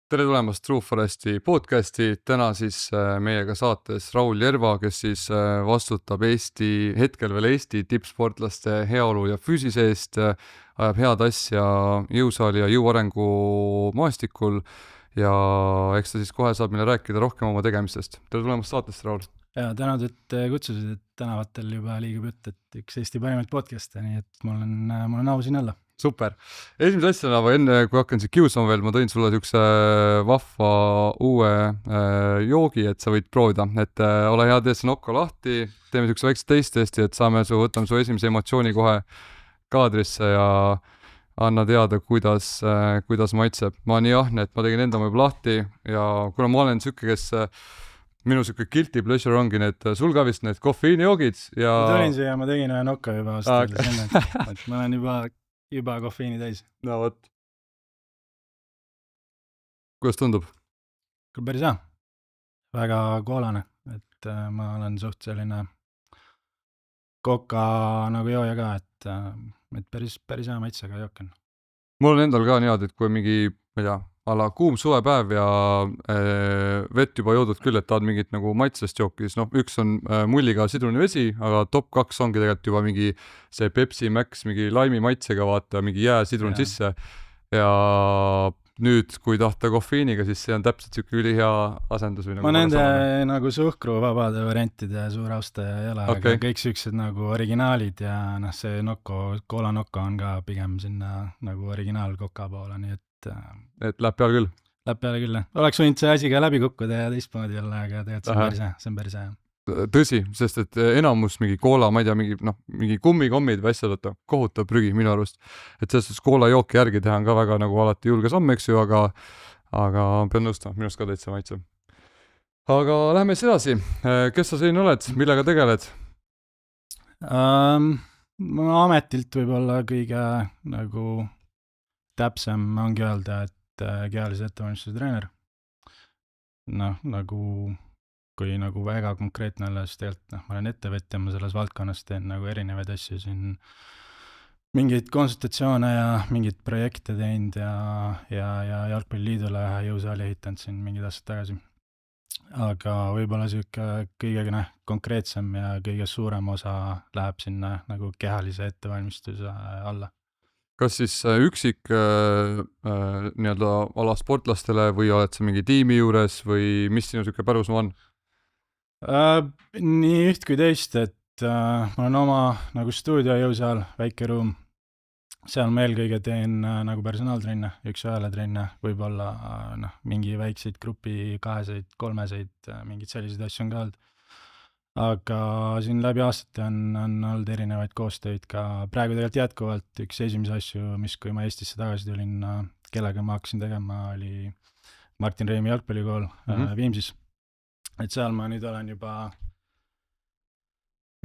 Tere tulemast True Foresti podcasti. Täna siis meiega saates Raul Järva, kes siis vastutab hetkel veel Eesti tippsportlaste heaolu ja füüsise eest, ajab head asja jõusaali ja jõuarengu maastikul ja eks ta siis kohe saab meile rääkida rohkem oma tegemistest. Tere tulemast saatest, Raul. Ja tänud, et kutsusid, et tänavatel juba liigub jutt, et üks Eesti parimaid podcast'e, nii et mul on au siin olla. Super. Esimese asjana või enne, kui hakkan siit kiusama veel, ma tõin sulle niisuguse vahva uue joogi, et sa võid proovida. Et ole hea, tee see nokka lahti, teeme niisuguse väikse teist-testi, et võtame su esimese emotsiooni kohe kaadrisse ja anna teada, kuidas maitseb. Ma nii ahne, et ma tegin enda juba lahti ja kuna ma olen niisugune, kes minu niisugune guilty pleasure ongi need, sul ka vist need kofeiinijoogid ja... Ma tulin siia, ma tegin ühe nokka juba aastal, et ma olen juba kofeiini täis. No võt. Kuidas tundub? Küll päris hea. Väga koolane, et ma olen suht selline koka nagu jooja ka, et päris hea maitsega jook on. Mul on endal ka niimoodi, et kui mingi, ma ei tea, kuum suvepäev ja vett juba joodud küll, et tahad mingit nagu maitsest jooki, siis üks on mulliga sidrunivesi, aga top 2 ongi tegelikult juba mingi see Pepsi Max, mingi laimi maitsega vaata, mingi sidrun sisse ja nüüd, kui tahta kofeiiniga, siis see on täpselt siuke ülihea asendus. Ma nende nagu suhkruvabade variantide suur austaja ei ole, aga kõik siuksed nagu originaalid ja see koola nokko on ka pigem sinna nagu originaal koka poole, nii et läheb peale küll? Läheb peale küll, Oleks võinud see asi ka läbi kukkuda ja teistmoodi olla, aga tegelikult see on päris hea. Tõsi, sest et enamus mingi koola, ma ei tea, mingi kummikommid või asjad, kohutav prügi minu arust. Et selles koola jooki järgi teha on ka väga nagu alati julge samm, eks ju, aga pean nõustama, minust ka täitsa maitseb. Aga lähme siis edasi. Kes sa selline oled? Millega tegeled? Ma ametilt võib-olla kõige nagu täpsem ongi öelda, et kehalise ettevalmistuse treener. Kui nagu väga konkreetne olla, siis tegelikult ma olen ettevõtja, ma selles valdkonnas teen nagu erinevaid asju siin, mingeid konsultatsioone ja mingeid projekte teinud ja Jalgpalliliidule jõusaali ehitanud siin mingid aastad tagasi. Aga võib-olla kõige konkreetsem ja kõige suurem osa läheb sinna nagu kehalise ettevalmistuse alla. Kas siis üksik nii-öelda ala sportlastele või oled sa mingi tiimi juures või mis sinu niisugune pärusmaa on? Nii üht kui teist, et mul on oma nagu stuudio jõusaal, väike ruum. Seal ma eelkõige teen nagu personaaltrenne, üks-ühele trenne, võib-olla mingi väikseid grupi 2-seid, 3-seid, mingid sellised asju on ka olnud. Aga siin läbi aastate on olnud erinevaid koostöid ka praegu tegelikult jätkuvalt üks esimese asju, mis kui ma Eestisse tagasi tulin, kellega ma hakkasin tegema, oli Martin Reimi jalgpallikool Viimsis. Et seal ma nüüd olen juba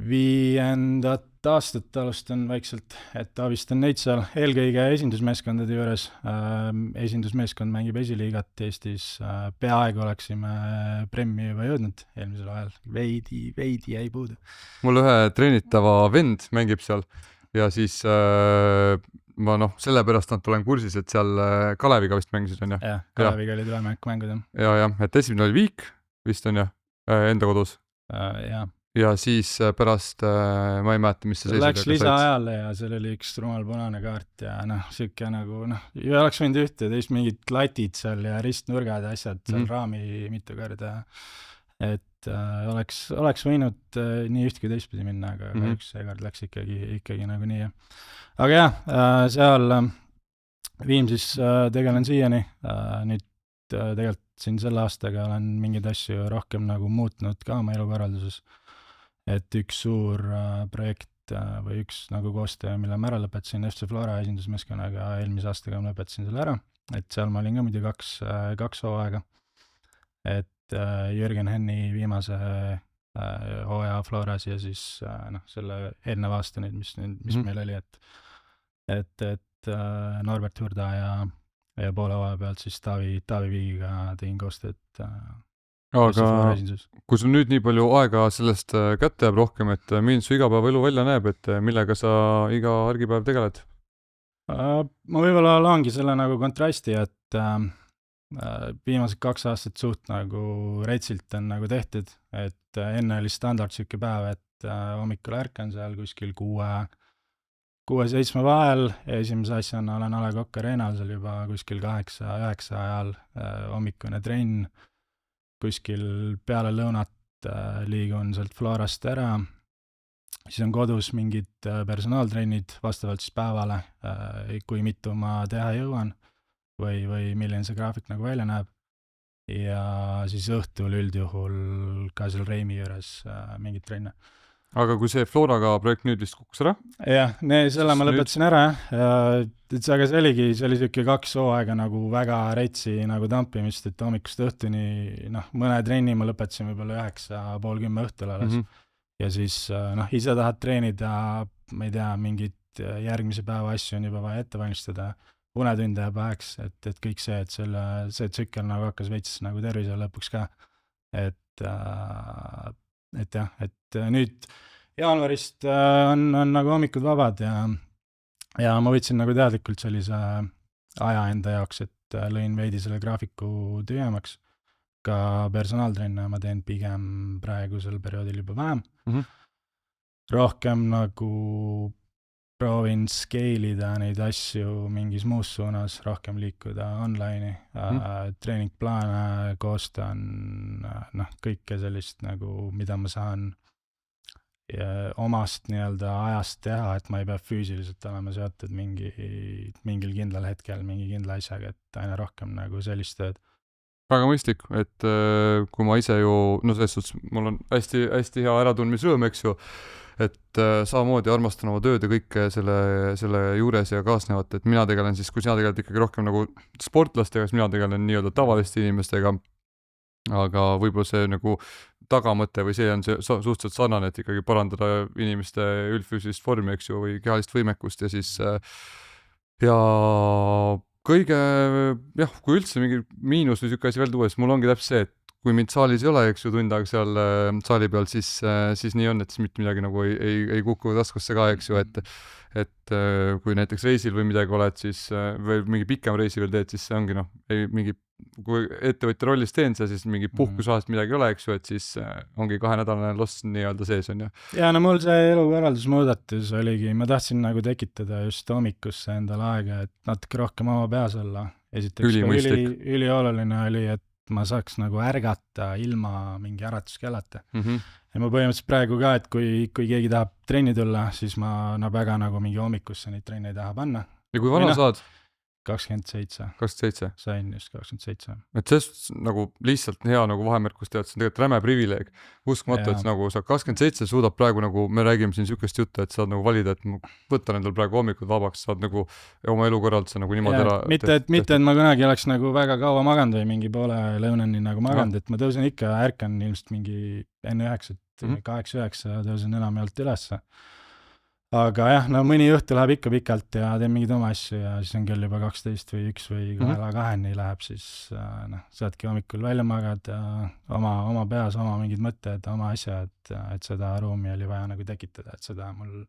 5. aastat alustan väikselt, et abistan neid seal eelkõige esindusmeeskondade juures. Esindusmeeskond mängib esiliigat Eestis, peaaegu oleksime Premi juba jõudnud eelmisel ajal, veidi jäi puudu. Mul ühe treenitava vend mängib seal ja siis ma sellepärast nad olen kursis, et seal Kaleviga vist mängisid, on ju? Kaleviga oli tulemäng mängud. Ja, et esimene oli Viik vist on ju, enda kodus. Ja siis pärast, ma ei mäleta, mis see seisud. Läks lisaajale ja seal oli üks rumal punane kaart ja siuke nagu, ju oleks võinud ühte, teist mingid latid seal ja ristnurgad ja asjad seal raami mitu korda. Et oleks võinud nii üht kui teistpidi minna, aga üks seekord läks ikkagi nagu nii. Aga jah, seal Viimsis tegelen siiani, nüüd tegelikult siin selle aastaga olen mingeid asju rohkem nagu muutnud ka oma elukorralduses. Et üks suur projekt või üks nagu koostöö, mille ma ära lõpetasin FC Flora esindusmeeskonnaga eelmise aastaga ma lõpetasin selle ära. Et seal ma olin ka muidu 2 hooaega. Et Jürgen Henni viimase hooaja Floras ja siis selle eelneva aasta nüüd, mis meil oli, et Norbert Hurda ja poole hooaja pealt siis Taavi Viigiga tegin koostööd. Aga kui sul nüüd nii palju aega sellest kätte jääb rohkem, et milline su igapäevaelu välja näeb, et millega sa iga argipäev tegeled? Ma võib-olla laangi selle nagu kontrasti, et Viimased 2 aastat suht nagu retsilt on nagu tehtud, et enne oli standard siuke päev, et hommikul ärkan seal kuskil 6-7 vahel ja esimese asjana olen A. Le Coq Arena'l seal juba kuskil 8-9 ajal, hommikune trenn, kuskil peale lõunat liigun sealt Florast ära, siis on kodus mingid personaaltrennid vastavalt siis päevale, kui mitu ma teha jõuan või milline see graafik nagu välja näeb. Ja siis õhtul üldjuhul ka seal Reimi juures mingid trenne. Aga kui see Floraga projekt nüüd vist kukkus ära? Jah, selle ma lõpetasin ära, aga see oli siuke 2 hooaega nagu väga retsi nagu tampimist, et hommikust õhtuni, mõne trenni ma lõpetasin võib-olla 9:30 õhtul alles. Ja siis, ise tahad treenida, ma ei tea, mingid järgmise päeva asju on juba vaja ette valmistada, unetunde jääb väheks, et kõik see, et see tsükkel nagu hakkas veits nagu tervisele lõpuks ka. Et jah, et nüüd jaanuarist on nagu hommikud vabad ja ma võtsin nagu teadlikult sellise aja enda jaoks, et lõin veidi selle graafiku tühjemaks. Ka personaaltrenne ma teen pigem praegusel perioodil juba vähem. Rohkem nagu proovin scale'ida neid asju mingis muus suunas, rohkem liikuda online'i, treeningplaane koostan, kõike sellist nagu, mida ma saan omast nii-öelda ajast teha, et ma ei pea füüsiliselt olema seotud mingil kindlal hetkel, mingi kindla asjaga, et aina rohkem nagu sellist tööd. Väga mõistlik, et kui ma ise ju, selles suhtes mul on hästi hea äratundmisrõõm, eks ju, et samamoodi armastan oma tööd ja kõike selle juures ja kaasnevat, et mina tegelen siis, kui sina tegeled ikkagi rohkem nagu sportlastega, siis mina tegelen nii-öelda tavaliste inimestega, aga võib-olla see nagu tagamõte või see on see suhteliselt sarnane, et ikkagi parandada inimeste üldfüüsilist vormi, eks ju, või kehalist võimekust ja siis ja kõige, kui üldse mingi miinus või siuke asi veel tuua, siis mul ongi täpselt see, et kui mind saalis ei ole, eks ju, tund aega seal saali peal, siis nii on, et siis mitte midagi nagu ei kuku taskusse ka, eks ju, et kui näiteks reisil või midagi oled, siis või mingi pikem reisi veel teed, siis see ongi kui ettevõtja rollis teen see, siis mingi puhkusahast midagi ei ole, eks ju, et siis ongi 2-nädalane loss nii-öelda sees on ju. Ja mul see elukorraldusmuudatus oligi, ma tahtsin nagu tekitada just hommikusse endale aega, et natuke rohkem oma peas olla. Esiteks ülioluline oli, et ma saaks nagu ärgata ilma mingi äratuskellata. Ja ma põhimõtteliselt praegu ka, et kui keegi tahab trenni tulla, siis ma väga nagu mingi hommikusse neid trenne ei taha panna. Ja kui vana saad? 27. 27? Sain just 27. Et see nagu lihtsalt hea nagu vahemärkus tead, see on tegelikult räme privileeg. Uskmatu, et nagu sa 27 suudab praegu nagu, me räägime siin sükest juttu, et saad nagu valida, et ma võtan endal praegu hommikud vabaks, saad nagu oma elukorralduse nagu niimoodi ära. Mitte, et ma kunagi oleks nagu väga kaua maganud või mingi poole lõunani nagu maganud, et ma tõusen ikka, ärkan ilmselt mingi enne 9, 8-9 tõusen enamjaolt ülesse. Aga jah, mõni õhtu läheb ikka pikalt ja teen mingeid oma asju ja siis on kell juba 12 või 1 või 2 läheb, siis saadki hommikul välja magada, oma peas, oma mingid mõtted, oma asja, et seda ruumi oli vaja nagu tekitada, et seda mul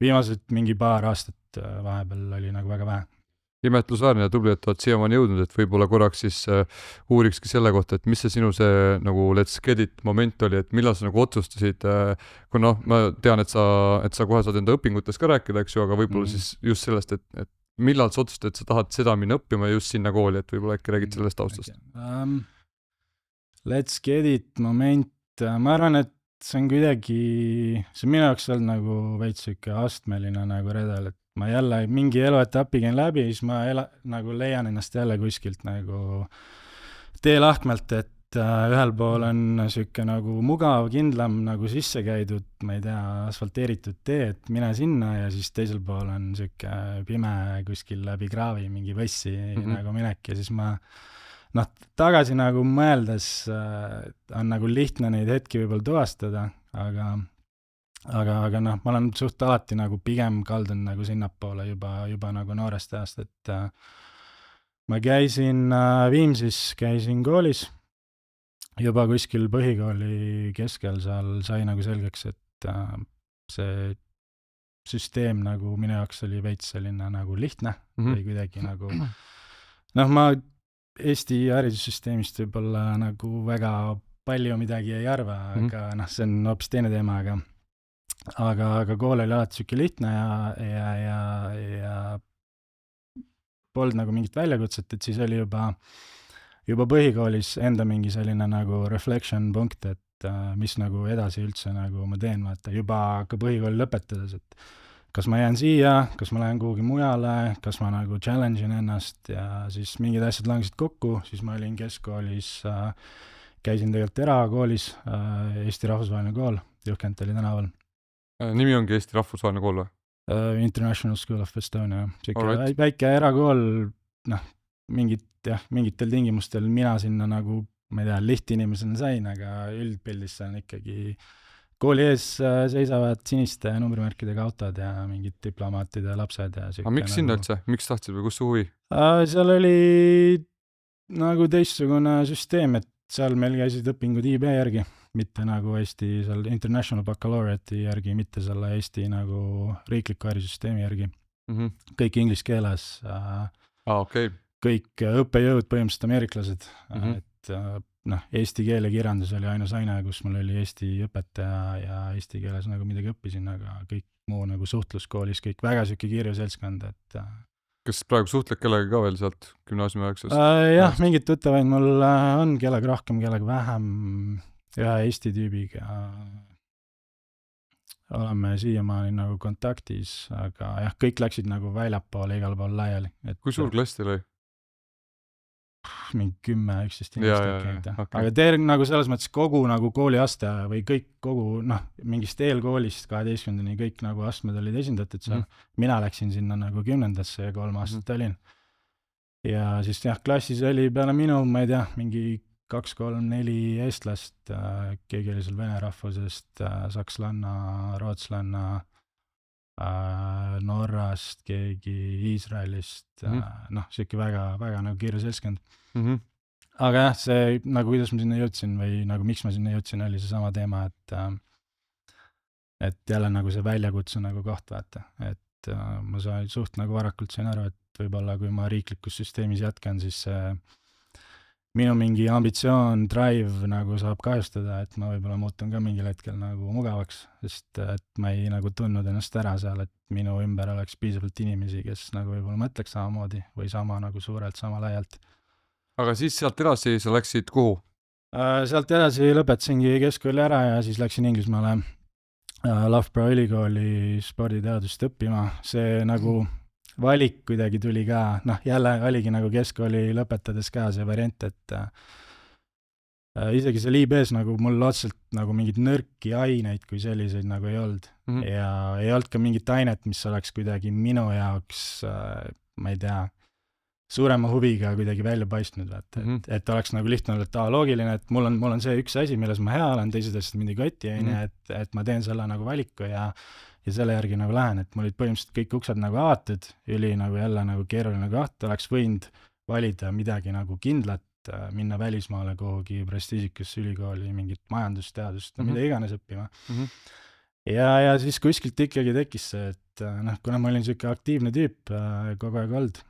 viimased mingi paar aastat vahepeal oli nagu väga vähe. Imetlusväärne ja tubli, et oled siiamaani jõudnud, et võib-olla korraks siis uurikski selle kohta, et mis see sinu see nagu let's get it moment oli, et millal sa nagu otsustasid, kui ma tean, et sa kohe saad enda õpingutest ka rääkida, eks ju, aga võib-olla siis just sellest, et millal sa otsustasid, et sa tahad seda minna õppima just sinna kooli, et võib-olla äkki räägid sellest taustast? Let's get it moment, ma arvan, et see on minu jaoks olnud nagu veits siuke astmeline nagu redel, et ma jälle mingi eluetapi käin läbi, siis ma nagu leian ennast jälle kuskilt nagu teelahkmelt, et ühel pool on siuke nagu mugav, kindlam nagu sisse käidud, ma ei tea, asfalteeritud tee, et mine sinna ja siis teisel pool on siuke pime kuskil läbi kraavi mingi võssi nagu minek ja siis ma tagasi nagu mõeldes on nagu lihtne neid hetki võib-olla tuvastada, aga ma olen suht alati nagu pigem kaldun nagu sinnapoole juba nagu noorest ajast, et ma käisin Viimsis, käisin koolis, juba kuskil põhikooli keskel seal sai nagu selgeks, et see süsteem nagu minu jaoks oli veits selline nagu lihtne või kuidagi nagu ma Eesti haridussüsteemist võib-olla nagu väga palju midagi ei arva, aga noh, see on hoopis teine teema, aga kool oli alati siuke lihtne ja polnud nagu mingit väljakutset, et siis oli juba põhikoolis enda mingi selline nagu reflection punkt, et mis nagu edasi üldse nagu ma teen, vaata juba ka põhikooli lõpetades, et kas ma jään siia, kas ma lähen kuhugi mujale, kas ma nagu challenge in ennast ja siis mingid asjad langesid kokku, siis ma olin keskkoolis, käisin tegelikult erakoolis, Eesti Rahvusvaheline Kool, Juhkentali tänaval. Nimi ongi Eesti Rahvusvaheline Kool või? International School of Estonia, siuke väike erakool, noh, mingitel tingimustel mina sinna nagu, ma ei tea, lihtinimesena sain, aga üldpildis see on ikkagi kooli ees seisavad siniste numbrimärkidega autod ja mingid diplomaatide lapsed ja siuke. Aga miks sinna üldse? Miks tahtsid või kus su huvi? Seal oli nagu teistsugune süsteem, et seal meil käisid õpingud IB järgi, mitte nagu Eesti seal International Baccalaureate'i järgi, mitte selle Eesti nagu riikliku haridussüsteemi järgi. Kõik inglise keeles. Okay. Kõik õppejõud põhimõtteliselt ameeriklased, et noh, eesti keele kirjandus oli ainus aine, kus mul oli eesti õpetaja ja eesti keeles nagu midagi õppisin, aga kõik muu nagu suhtluskoolis, kõik väga siuke kirju seltskond, et kas praegu suhtled kellega ka veel sealt gümnaasiumi aegsest? Jah, mingid tuttavaid mul on, kellega rohkem, kellega vähem, ühe Eesti tüübiga oleme siiamaani nagu kontaktis, aga jah, kõik läksid nagu väljapoole igal pool laiali. Kui suur klass teil oli? Mingi 10-11 inimest. Aga nagu selles mõttes kogu nagu kooliaste või kõik kogu, noh, mingist eelkoolist 12-ndani kõik nagu astmed olid esindatud seal. Mina läksin sinna nagu 10-ndasse ja 3 aastat olin. Ja siis jah, klassis oli peale minu, ma ei tea, mingi 2, 3, 4 eestlast, keegi oli seal vene rahvusest, sakslanna, rootslanna, Norrast, keegi Iisraelist, noh, siuke väga, väga nagu kiire seltskond. Aga jah, see nagu kuidas ma sinna jõudsin või nagu miks ma sinna jõudsin, oli see sama teema, et jälle nagu see väljakutse nagu koht, vaata, et ma sain suht nagu varakult sain aru, et võib-olla kui ma riiklikus süsteemis jätkan, siis minu mingi ambitsioon, drive nagu saab kahjustada, et ma võib-olla muutun ka mingil hetkel nagu mugavaks, sest et ma ei nagu tundnud ennast ära seal, et minu ümber oleks piisavalt inimesi, kes nagu võib-olla mõtleks samamoodi või sama nagu suurelt, sama laialt. Aga siis sealt edasi sa läksid kuhu? Sealt edasi lõpetasingi keskkooli ära ja siis läksin Inglismaale Loughborough ülikooli sporditeadust õppima. See nagu valik kuidagi tuli ka, noh, jälle oligi nagu keskkooli lõpetades ka see variant, et isegi seal IB-s nagu mul otseselt nagu mingid nõrki aineid kui selliseid nagu ei olnud. Ja ei olnud ka mingit ainet, mis oleks kuidagi minu jaoks, ma ei tea, suurema huviga kuidagi välja paistnud, vaata, et oleks nagu lihtne olla, et loogiline, et mul on see üks asi, milles ma hea olen, teised asjad mind ei koti, et ma teen selle nagu valiku ja selle järgi nagu lähen, et mul olid põhimõtteliselt kõik uksed nagu avatud, oli nagu jälle nagu keeruline koht, oleks võinud valida midagi nagu kindlat, minna välismaale kuhugi prestiižikasse ülikooli, mingit majandusteadust, mida iganes õppima. Ja siis kuskilt ikkagi tekkis see, et noh, kuna ma olin siuke aktiivne tüüp kogu aeg olnud,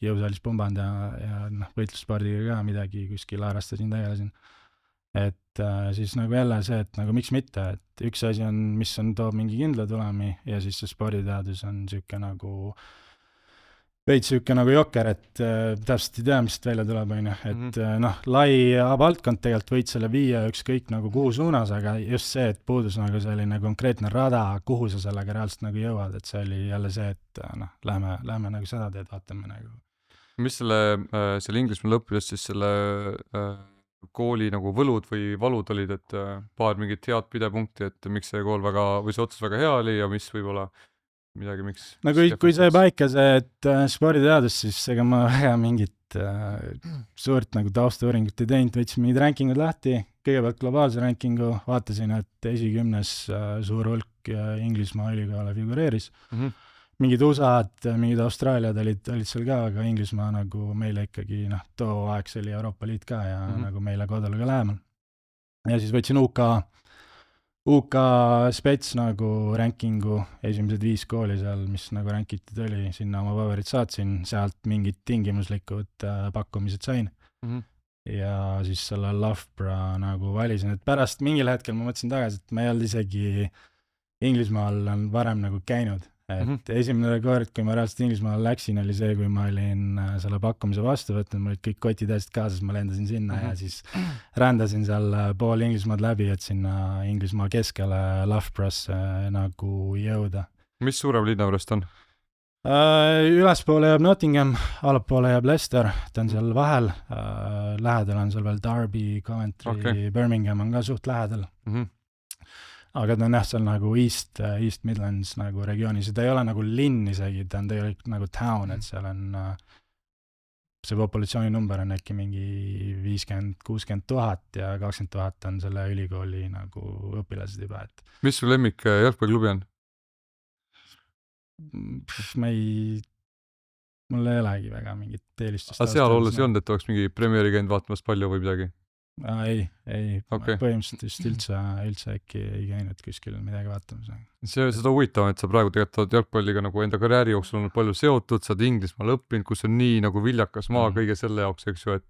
jõusaalis pumband ja noh, võitlusspordiga ka midagi kuskil harrastasin, tegelesin. Et siis nagu jälle see, et nagu miks mitte, et üks asi on, mis toob mingi kindla tulemi ja siis see sporditeadus on siuke nagu veits siuke nagu jokker, et täpselt ei tea, mis välja tuleb, et noh, lai valdkond tegelikult võid selle viia ükskõik nagu kuhu suunas, aga just see, et puudus nagu selline konkreetne rada, kuhu sa sellega reaalselt nagu jõuad, et see oli jälle see, et noh, lähme nagu seda teed, vaatame nagu. Mis selle Inglismaal õppides siis selle kooli nagu võlud või valud olid, et paar mingit head pidepunkti, et miks see kool väga, või see otsus väga hea oli ja mis võib-olla midagi, miks? No kui sai paika see, et sporditeadus, siis ega ma väga mingit suurt nagu taustauuringut ei teinud, võtsin mingid rankingud lahti, kõigepealt globaalse rankingu, vaatasin, et esikümnes suur hulk Inglismaa ülikoole figureeris. Mingid USA-d, mingid Austraaliad olid seal ka, aga Inglismaa nagu meile ikkagi, noh, too aeg see oli Euroopa Liit ka ja nagu meile kodule ka lähemal. Ja siis võtsin UK UK spets nagu rankingu esimesed 5 kooli seal, mis nagu rankitud oli, sinna oma paberid saatsin, sealt mingid tingimuslikud pakkumised sain. Ja siis selle Loughborough nagu valisin, et pärast mingil hetkel ma mõtlesin tagasi, et ma ei olnud isegi Inglismaal varem nagu käinud. Et esimene kord, kui ma reaalselt Inglismaal läksin, oli see, kui ma olin selle pakkumise vastu võtnud, mul olid kõik kotid hästi kaasas, ma lendasin sinna ja siis rändasin seal pool Inglismaad läbi, et sinna Inglismaa keskele Loughborough'sse nagu jõuda. Mis suurem linna pärast on? Ülespoole jääb Nottingham, allapoole jääb Leicester, ta on seal vahel, lähedal on seal veel Derby, Coventry, Birmingham on ka suht lähedal. Aga ta on seal nagu East Midlands nagu regioonis, ta ei ole nagu linn isegi, ta on tegelikult nagu town, et seal on see populatsiooni number on äkki mingi 50-60 000 ja 20 000 on selle ülikooli nagu õpilased juba, et mis su lemmik jalgpalliklubi on? Mul ei olegi väga mingit eelistust. Aga seal olles ei olnud, et oleks mingi premieri käinud vaatamas palju või midagi? Ei, põhimõtteliselt üldse äkki ei käinud kuskil midagi vaatamas. Seda huvitav, et sa praegu tegelikult jalgpalliga nagu enda karjääri jooksul olnud palju seotud, sa oled Inglismaal õppinud, kus on nii nagu viljakas maa kõige selle jaoks, eks ju, et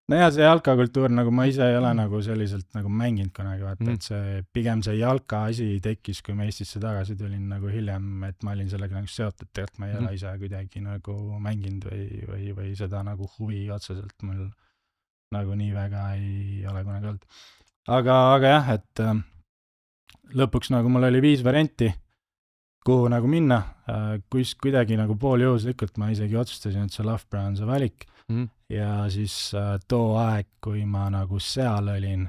no ja see jalkakultuur, nagu ma ise ei ole nagu selliselt nagu mänginud kunagi, vaata, et see pigem see jalka asi tekkis, kui ma Eestisse tagasi tulin nagu hiljem, et ma olin sellega nagu seotud, tegelikult ma ei ole ise kuidagi nagu mänginud või seda nagu huvi otseselt mul nagu nii väga ei ole kunagi olnud. Aga jah, et lõpuks nagu mul oli 5 varianti, kuhu nagu minna, kuidagi nagu pooljuhuslikult ma isegi otsustasin, et see Loughborough on see valik ja siis too aeg, kui ma nagu seal olin,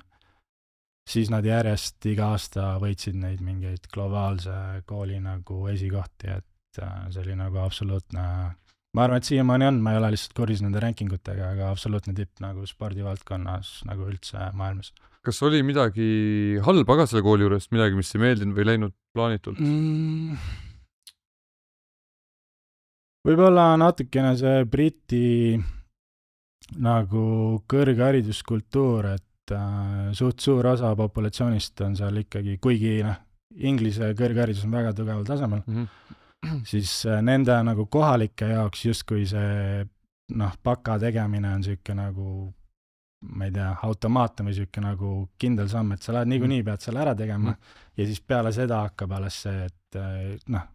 siis nad järjest iga aasta võitsid neid mingeid globaalse kooli nagu esikohti, et see oli nagu absoluutne. Ma arvan, et siiamaani on, ma ei ole lihtsalt kursis nende rankingutega, aga absoluutne tipp nagu spordivaldkonnas nagu üldse maailmas. Kas oli midagi halba ka selle kooli juures, midagi, mis ei meeldinud või läinud plaanitult? Võib-olla natukene see Briti nagu kõrghariduskultuur, et suht suur osa populatsioonist on seal ikkagi, kuigi inglise kõrgharidus on väga tugeval tasemel, siis nende nagu kohalike jaoks justkui see baka tegemine on siuke nagu, ma ei tea, automaatne või siuke nagu kindel samm, et sa lähed niikuinii pead selle ära tegema ja siis peale seda hakkab alles see, et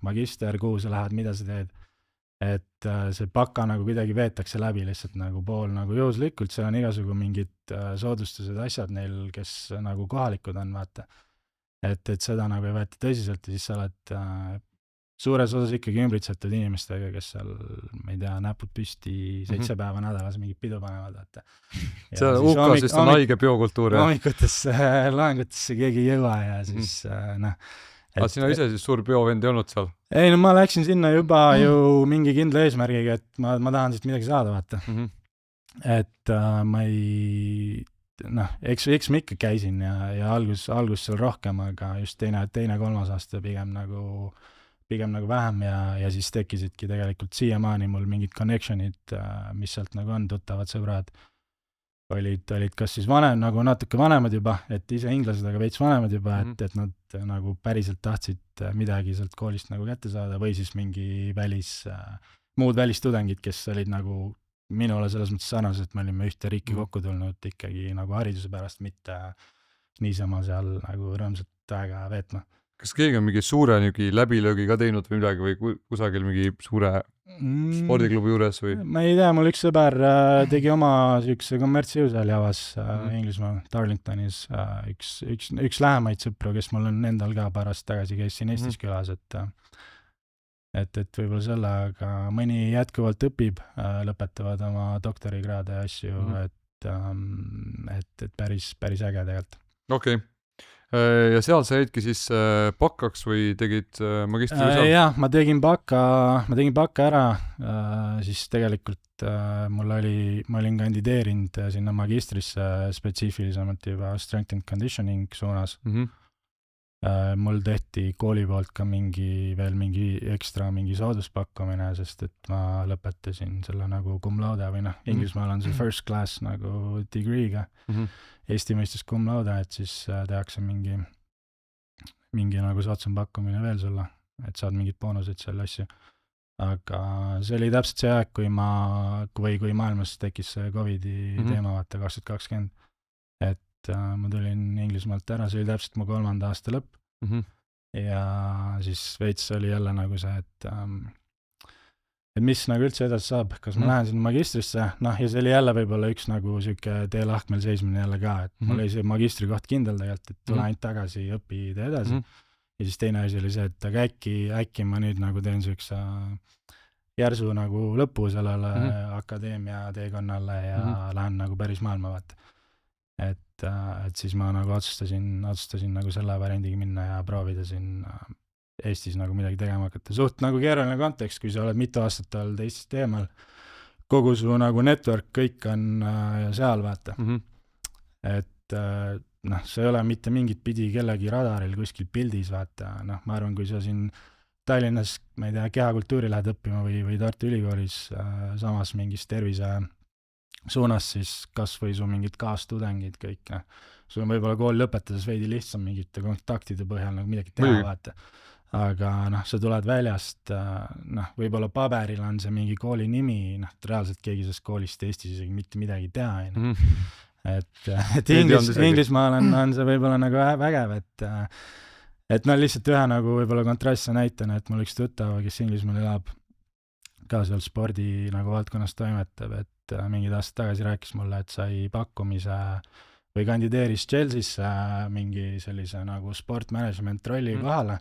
magister, kuhu sa lähed, mida sa teed, et see baka nagu kuidagi veetakse läbi lihtsalt nagu pool nagu juhuslikult, seal on igasugu mingid soodustused asjad neil, kes nagu kohalikud on, vaata, et seda nagu ei võeta tõsiselt ja siis sa oled suures osas ikkagi ümbritsetud inimestega, kes seal, ma ei tea, näpud püsti 7 päeva nädalas mingit pidu panevad, vaata. See UK-s vist on haige biokultuur, jah? Hommikutesse loengutesse keegi ei jõua ja siis Aga sina ise siis suur biovend ei olnud seal? Ei, ma läksin sinna juba ju mingi kindla eesmärgiga, et ma tahan siit midagi saada, vaata. Et ma ei, eks ma ikka käisin ja algus seal rohkem, aga just teine, kolmas aasta pigem nagu vähem ja siis tekkisidki tegelikult siiamaani mul mingid connectionid, mis sealt nagu on, tuttavad sõbrad, olid kas siis nagu natuke vanemad juba, et ise inglased, aga veits vanemad juba, et nad nagu päriselt tahtsid midagi sealt koolist nagu kätte saada või siis mingi muud välistudengid, kes olid nagu minule selles mõttes sarnased, et me olime ühte riiki kokku tulnud ikkagi nagu hariduse pärast, mitte niisama seal nagu rõõmsat aega veetma. Kas keegi on mingi suure läbilöögi ka teinud või midagi või kusagil mingi suure spordiklubi juures või? Ma ei tea, mul üks sõber tegi oma siukse kommertsjõu seal Javas Inglismaal, Darlingtonis, üks lähemaid sõpru, kes mul on endal ka pärast tagasi käis siin Eestis külas, et võib-olla selle, aga mõni jätkuvalt õpib, lõpetavad oma doktorikraade ja asju, et päris äge tegelikult. Okei. Ja seal sa jäidki siis bakkaks või tegid magistri või seal? Jah, ma tegin baka ära, siis tegelikult ma olin kandideerinud sinna magistrisse spetsiifilisemalt juba strength and conditioning suunas. Mul tehti kooli poolt ka veel mingi ekstra sooduspakkumine, sest et ma lõpetasin selle nagu cum laude või Inglismaal on see first class nagu degree'ga. Eesti mõistes cum laude, et siis tehakse mingi mingi nagu soodsam pakkumine veel sulle, et saad mingid boonused seal asju. Aga see oli täpselt see aeg, kui maailmas tekkis see Covidi teema, vaata 2020. Et ma tulin Inglismaalt ära, see oli täpselt mu 3. aasta lõpp. Ja siis veits oli jälle nagu see, et mis nagu üldse edasi saab, kas ma lähen sinna magistrisse, noh, ja see oli jälle võib-olla üks nagu siuke teelahkmel seismine jälle ka, et mul oli see magistrikoht kindel tegelikult, et tule ainult tagasi, õpi, tee edasi. Ja siis teine asi oli see, et aga äkki ma nüüd nagu teen siukse järsu nagu lõpu sellele akadeemia teekonnale ja lähen nagu päris maailma vaata. Et siis ma nagu otsustasin nagu selle variandiga minna ja proovida siin Eestis nagu midagi tegema hakata. Suht nagu keeruline kontekst, kui sa oled mitu aastat olnud Eestist eemal, kogu su nagu network, kõik on seal vaata. Et noh, see ei ole mitte mingit pidi kellegi radaril kuskil pildis vaata, noh, ma arvan, kui sa siin Tallinnas, ma ei tea, kehakultuuri lähed õppima või Tartu Ülikoolis samas mingis tervise suunas, siis kas või su mingid kaastudengid kõik, noh, sul on võib-olla kool lõpetades veidi lihtsam mingite kontaktide põhjal nagu midagi teha vaata. Aga noh, sa tuled väljast, noh, võib-olla paberil on see mingi kooli nimi, noh, reaalselt keegi sellest koolist Eestis isegi mitte midagi teha, et Inglismaal on see võib-olla nagu vägev, et no lihtsalt ühe nagu võib-olla kontrastse näitena, et mul üks tuttav, kes Inglismaal elab, ka seal spordi nagu valdkonnas toimetab, et mingid aastad tagasi rääkis mulle, et sai pakkumise või kandideeris Chelsea'sse mingi sellise nagu sport management rolli kohale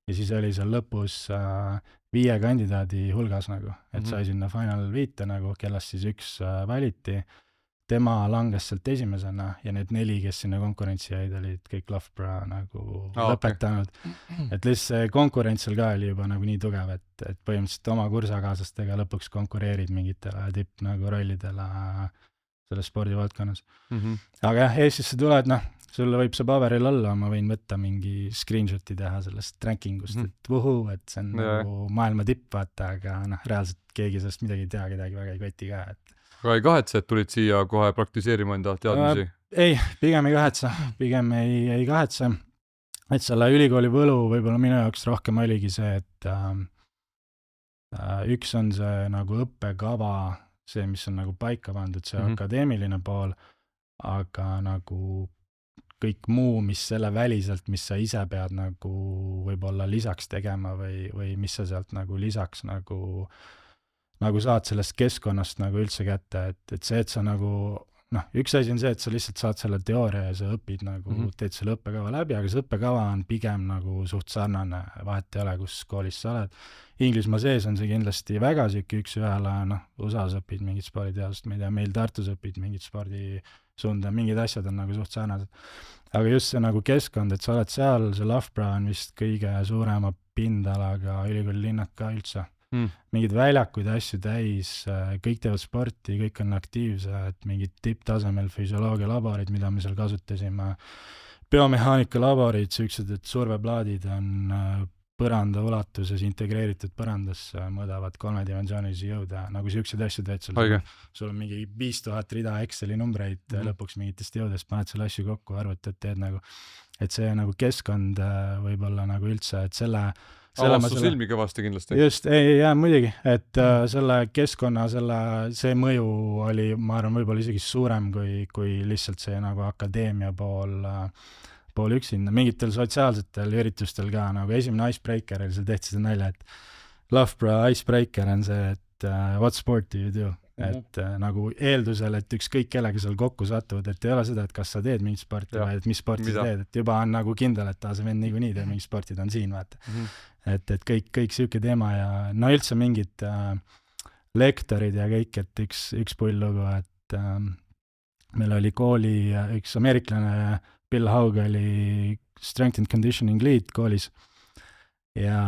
ja siis oli seal lõpus 5 kandidaadi hulgas nagu, et sai sinna final 5 nagu, kellest siis üks valiti. Tema langes sealt esimesena ja need 4, kes sinna konkurentsi jäid, olid kõik Loughborough nagu lõpetanud. Et lihtsalt see konkurents seal ka oli juba nagu nii tugev, et põhimõtteliselt oma kursakaaslastega lõpuks konkureerid mingitele tipp nagu rollidele selles spordivaldkonnas. Aga jah, Eestisse tuled, noh, sulle võib see paberil olla, ma võin võtta mingi screenshoti teha sellest rankingust, et vuhuu, et see on nagu maailma tipp, vaata, aga noh, reaalselt keegi sellest midagi ei tea, kedagi väga ei koti ka, et aga ei kahetse, et tulid siia kohe praktiseerima enda teadmisi? Ei, pigem ei kahetse, et selle ülikooli võlu võib-olla minu jaoks rohkem oligi see, et üks on see nagu õppekava, see, mis on nagu paika pandud, see akadeemiline pool, aga nagu kõik muu, mis selle väliselt, mis sa ise pead nagu võib-olla lisaks tegema või mis sa sealt nagu lisaks nagu saad sellest keskkonnast nagu üldse kätte, et see, et sa nagu, noh, üks asi on see, et sa lihtsalt saad selle teooria ja sa õpid nagu, teed selle õppekava läbi, aga see õppekava on pigem nagu suht sarnane, vahet ei ole, kus koolis sa oled. Inglismaa sees on see kindlasti väga siuke üks ühele, noh, USA-s õpid mingit sporditeadust, ma ei tea, meil Tartus õpid mingit spordisuunda, mingid asjad on nagu suht sarnased. Aga just see nagu keskkond, et sa oled seal, see Loughborough on vist kõige suurema pindalaga ülikooli linnak ka üldse. Mingid väljakuid asju täis, kõik teevad sporti, kõik on aktiivsed, mingid tipptasemel füsioloogia laborid, mida me seal kasutasime, biomehaanika laborid, siuksed, et surveplaadid on põranda ulatuses integreeritud põrandasse, mõõdavad 3-dimensioonilisi jõude, nagu siuksed asju teed sul on mingi 5000 rida Exceli numbreid lõpuks mingitest jõudest, paned selle asju kokku, arvutad, teed nagu, et see nagu keskkond võib-olla nagu üldse, et avastus silmi kõvasti kindlasti. Just, ei, muidugi, et selle keskkonna, see mõju oli, ma arvan, võib-olla isegi suurem kui lihtsalt see nagu akadeemia pool üksinda. Mingitel sotsiaalsetel üritustel ka, nagu esimene icebreaker oli, see tehti seda nalja, et Loughborough icebreaker on see, et what sport do you do? Et nagu eeldusel, et ükskõik kellega seal kokku satuvad, et ei ole seda, et kas sa teed mingit sporti või et mis sporti sa teed, et juba on nagu kindel, et see vend niikuinii teeb mingit sporti, ta on siin, vaata. Et kõik siuke teema ja no üldse mingid lektorid ja kõik, et üks pull lugu, et meil oli kooli üks ameeriklane Bill Haug oli strength and conditioning lead koolis ja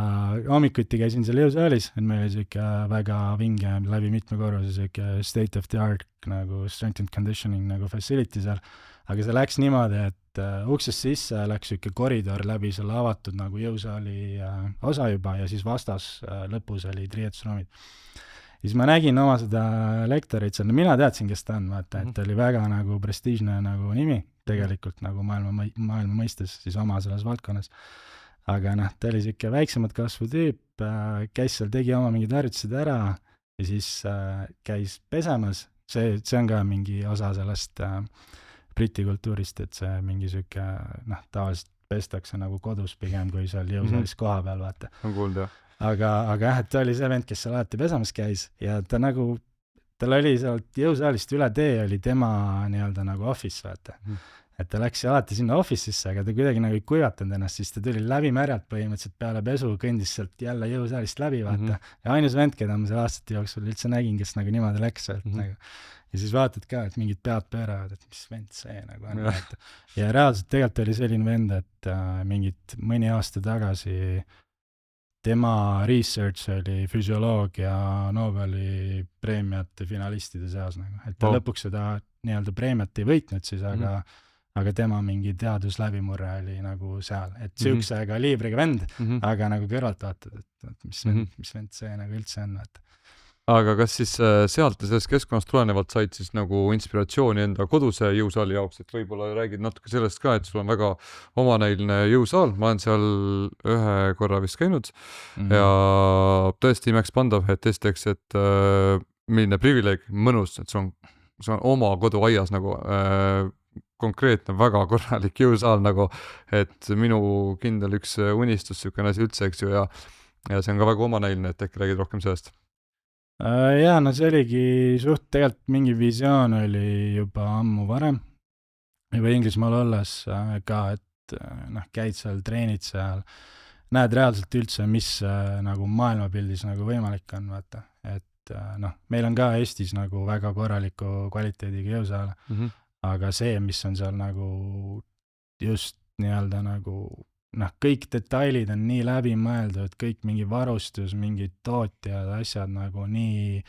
hommikuti käisin seal jõusaalis, et meil oli siuke väga vinge läbi mitme korruse siuke state of the art nagu strength and conditioning nagu facility seal, aga see läks niimoodi, et uksest sisse läks siuke koridor läbi selle avatud nagu jõusaali osa juba ja siis vastas lõpus oli riietusruumid. siis ma nägin oma seda lektorit seal, no mina teadsin, kes ta on, vaata, et ta oli väga nagu prestiižne nagu nimi tegelikult nagu maailma mõistes siis oma selles valdkonnas. Aga noh, ta oli siuke väiksemat kasvu tüüp, käis seal, tegi oma mingid harjutused ära ja siis käis pesemas, see on ka mingi osa sellest briti kultuurist, et see mingi siuke, noh, tavaliselt pestakse nagu kodus pigem kui seal jõusaalis koha peal, vaata. On kuulda, jah. Aga jah, et ta oli see vend, kes seal alati pesemas käis ja ta nagu, tal oli sealt jõusaalist üle tee oli tema nii-öelda nagu office, vaata. Et ta läks alati sinna office'isse, aga ta kuidagi nagu ei kuivatanud ennast, siis ta tuli läbi märjalt põhimõtteliselt peale pesu, kõndis sealt jälle jõusaalist läbi, vaata. Ja ainus vend, keda ma seal aastate jooksul üldse nägin, kes nagu niimoodi läks sealt nagu. Ja siis vaatad ka, et mingid pead pööravad, et mis vend see nagu on, vaata. Ja reaalselt tegelikult oli selline vend, et mingid mõni aasta tagasi tema research oli füsioloogia Nobeli preemiate finalistide seas nagu, et ta lõpuks seda nii-öelda preemiat ei võitnud siis, aga tema mingi teadusläbimurre oli nagu seal, et siukse kaliibriga vend, aga nagu kõrvalt vaatad, et mis vend see nagu üldse on, vaata. Aga kas siis sealt ja sellest keskkonnast tulenevalt said siis nagu inspiratsiooni enda koduse jõusaali jaoks, et võib-olla räägid natuke sellest ka, et sul on väga omanäiline jõusaal, ma olen seal ühe korra vist käinud ja tõesti imekspandav, et esiteks, et milline privileeg, mõnus, et sul on oma koduaias nagu konkreetne väga korralik jõusaal nagu, et minu kindel üks unistus siukene asi üldse, eks ju, ja see on ka väga omanäiline, et äkki räägid rohkem sellest. Jaa, no see oligi suht tegelikult mingi visioon oli juba ammu varem, juba Inglismaal olles ka, et noh, käid seal, treenid seal, näed reaalselt üldse, mis nagu maailmapildis nagu võimalik on, vaata, et noh, meil on ka Eestis nagu väga korraliku kvaliteediga jõusaale, aga see, mis on seal nagu just nii-öelda nagu noh, kõik detailid on nii läbimõeldud, kõik mingi varustus, mingid tootjad, asjad nagu nii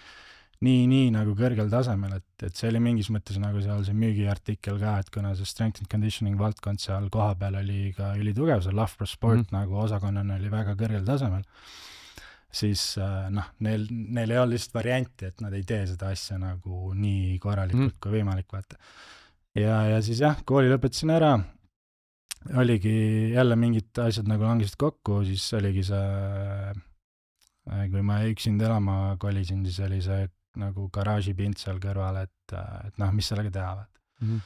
nagu kõrgel tasemel, et see oli mingis mõttes nagu seal see müügiartikkel ka, et kuna see strength and conditioning valdkond seal koha peal oli ka ülitugev, see Loughborough Sport nagu osakonnana oli väga kõrgel tasemel, siis noh, neil ei ole lihtsalt varianti, et nad ei tee seda asja nagu nii korralikult kui võimalik, vaata. Ja siis jah, kooli lõpetasin ära, oligi jälle mingid asjad nagu langesid kokku, siis oligi see, kui ma üksinda elama kolisin, siis oli see nagu garaažipind seal kõrval, et noh, mis sellega teha, vaata.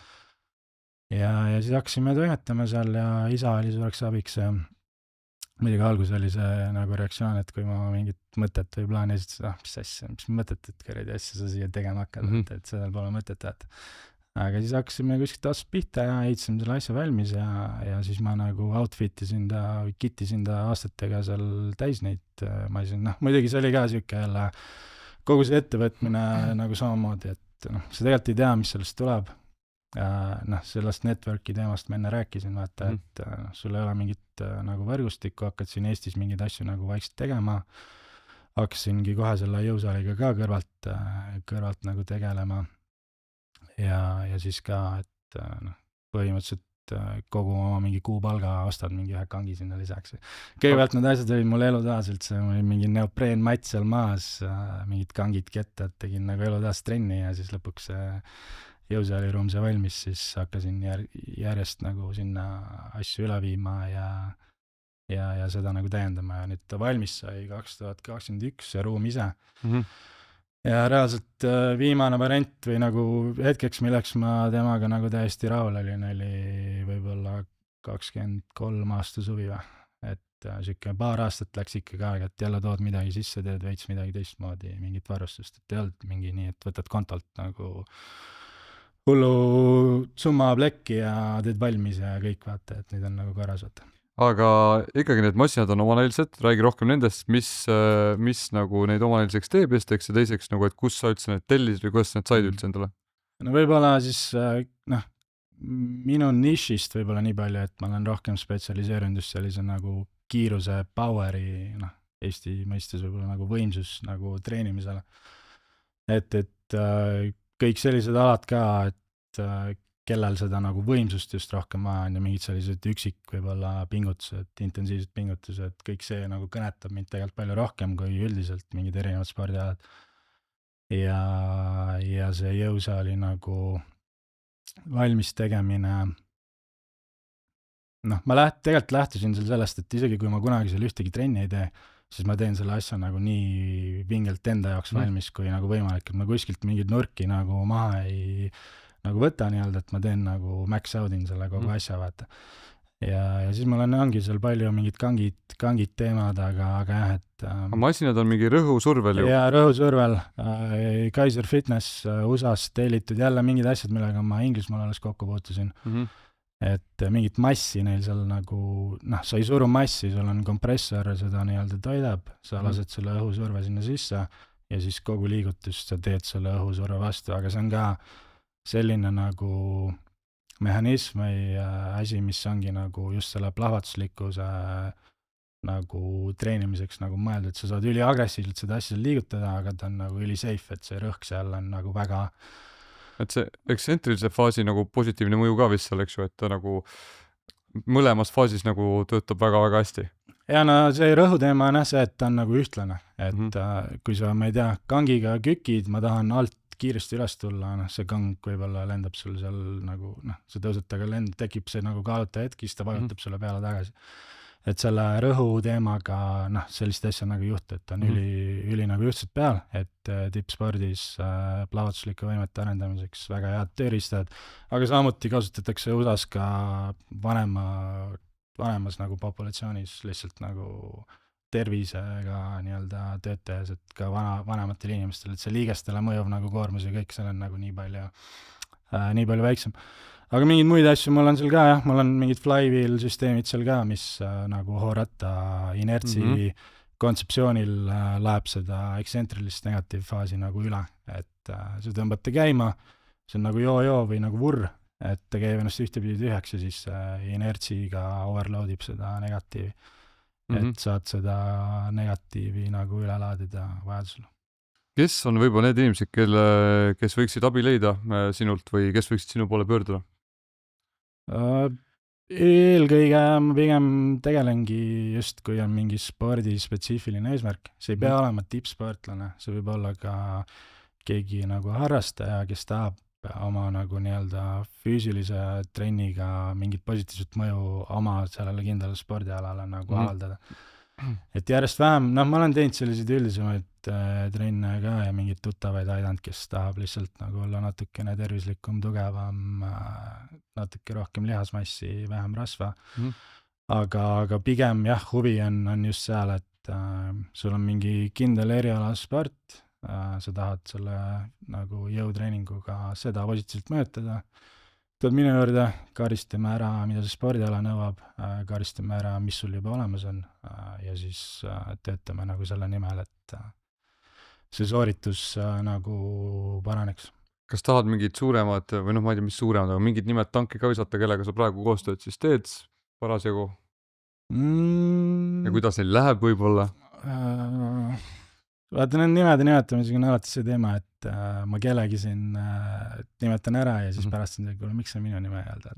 Ja siis hakkasime toimetama seal ja isa oli suureks abiks ja muidugi algus oli see nagu reaktsioon, et kui ma mingit mõtet või plaani esitasin, mis asja, mis mõtet, et kõredi asja sa siia tegema hakkad, et sellel pole mõtet, vaata. Aga siis hakkasime kuskilt otsast pihta ja ehitasime selle asja valmis ja siis ma nagu kittisin ta aastatega seal täis neid masin. Noh, muidugi see oli ka siuke jälle kogu see ettevõtmine nagu samamoodi, et noh, sa tegelikult ei tea, mis sellest tuleb. Noh, sellest networki teemast ma enne rääkisin, vaata, et sul ei ole mingit nagu võrgustikku, hakkad siin Eestis mingeid asju nagu vaikselt tegema. Hakkasingi kohe selle jõusaaliga ka kõrvalt nagu tegelema. Ja siis ka, et noh, põhimõtteliselt kogu oma mingi kuupalga ostad mingi ühe kangi sinna lisaks. Kõigepealt need asjad olid mul elutoas üldse, mul oli mingi neopreenmatt seal maas, mingid kangid kettad, tegin nagu elutoas trenni ja siis lõpuks jõusaaliruum see valmis, siis hakkasin järjest nagu sinna asju üle viima ja seda nagu täiendama ja nüüd ta valmis sai 2021 see ruum ise. Ja reaalselt viimane variant või nagu hetkeks, milleks ma temaga nagu täiesti rahul olin, oli võib-olla 23 aasta suvi või. Et siuke paar aastat läks ikkagi aega, et jälle tood midagi sisse, teed veits midagi teistmoodi, mingit varustust, et ei olnud mingi nii, et võtad kontolt nagu hullu summa plekki ja teed valmis ja kõik, vaata, et nüüd on nagu korras, vaata. Aga ikkagi need masinad on omanäilised, räägi rohkem nendest, mis nagu neid omanäiliseks teeb esiteks ja teiseks nagu, et kus sa üldse need tellisid või kuidas need said üldse endale? No võib-olla siis, noh, minu nišist võib-olla nii palju, et ma olen rohkem spetsialiseerunud just sellise nagu kiiruse poweri, noh, Eesti mõistes võib-olla nagu võimsus nagu treenimisele. Et kõik sellised alad ka, et kellel seda nagu võimsust just rohkem vaja on ja mingid sellised üksik võib-olla pingutused, intensiivsed pingutused, kõik see nagu kõnetab mind tegelikult palju rohkem kui üldiselt mingid erinevad spordialad. ja see jõusaali nagu valmis tegemine, noh, ma tegelikult lähtusin seal sellest, et isegi kui ma kunagi seal ühtegi trenni ei tee, siis ma teen selle asja nagu nii vingelt enda jaoks valmis kui nagu võimalik, et ma kuskilt mingeid nurki nagu maha ei nagu võta nii-öelda, et ma teen nagu max out'in selle kogu asja, vaata. Ja siis mul ongi seal palju mingid kangid teemad, aga jah, et masinad on mingi rõhusurvel ju. ja rõhusurvel, Kaiser Fitness USA-s tellitud jälle mingid asjad, millega ma Inglismaal alles kokku puutusin. Et mingit massi neil seal nagu, noh, sa ei suru massi, sul on kompressor, seda nii-öelda toidab, sa lased selle õhusurve sinna sisse ja siis kogu liigutust sa teed selle õhusurve vastu, aga see on ka selline nagu mehhanism või asi, mis ongi nagu just selle plahvatuslikkuse nagu treenimiseks nagu mõeldud, et sa saad üliagressiivselt seda asja liigutada, aga ta on nagu ülisafe, et see rõhk seal on nagu väga et see ekstsentrilise faasi nagu positiivne mõju ka vist seal, eks ju, et ta nagu mõlemas faasis nagu töötab väga-väga hästi. Ja no see rõhuteema on see, et ta on nagu ühtlane, et kui sa, ma ei tea, kangiga kükid, ma tahan alt kiiresti üles tulla, noh, see kang võib-olla lendab sul seal nagu, noh, sa tõused taga tekib see nagu kaaluta hetk, siis ta vajutab sulle peale tagasi. Et selle rõhu teemaga, noh, sellist asja nagu ei juhtu, et on üli nagu ühtselt peal, et tippspordis plahvatuslike võimete arendamiseks väga head tööriistad, aga samuti kasutatakse USA-s ka vanemas nagu populatsioonis lihtsalt nagu tervisega nii-öelda töötajas, et ka vanematel inimestel, et see liigestele mõjuv nagu koormus ja kõik seal on nagu nii palju väiksem. Aga mingid muid asju mul on seal ka, jah, mul on mingid flywheel süsteemid seal ka, mis nagu hoorata inertsi kontseptsioonil läheb seda ekstsentrilist negatiivfaasi nagu üle, et sa tõmbad ta käima, see on nagu joo või nagu vurr, et ta käib ennast ühtepidi tühjaks ja siis inertsiga overload ib seda negatiivi, et saad seda negatiivi nagu üle laadida vajadusel. Kes on võib-olla need inimesed, kes võiksid abi leida sinult või kes võiksid sinu poole pöörduda? Eelkõige ma pigem tegelengi just, kui on mingi spordispetsiifiline eesmärk. See ei pea olema tippsportlane, see võib olla ka keegi nagu harrastaja, kes tahab oma nagu nii-öelda füüsilise trenniga mingit positiivset mõju oma sellele kindlale spordialale nagu avaldada. Et järjest vähem, noh, ma olen teinud selliseid üldisemaid trenne ka ja mingid tuttavaid aidanud, kes tahab lihtsalt nagu olla natukene tervislikum, tugevam, natuke rohkem lihasmassi, vähem rasva. Aga pigem jah, huvi on just seal, et sul on mingi kindel eriala sport, sa tahad selle nagu jõutreeninguga seda positiivselt mõjutada, tuled minu juurde, kaaristame ära, mida see spordiala nõuab, kaaristame ära, mis sul juba olemas on ja siis töötame nagu selle nimel, et see sooritus nagu paraneks. Kas tahad mingid suuremad, või noh, ma ei tea, mis suuremad, aga mingid nimed tanki ka visata, kellega sa praegu koostööd siis teed parasjagu? Ja kuidas neil läheb võib-olla? Vaata, need nimede nimetamisega on alati see teema, et ma kellegi siin nimetan ära ja siis pärast on see, kuule, miks see minu nime ei öelda.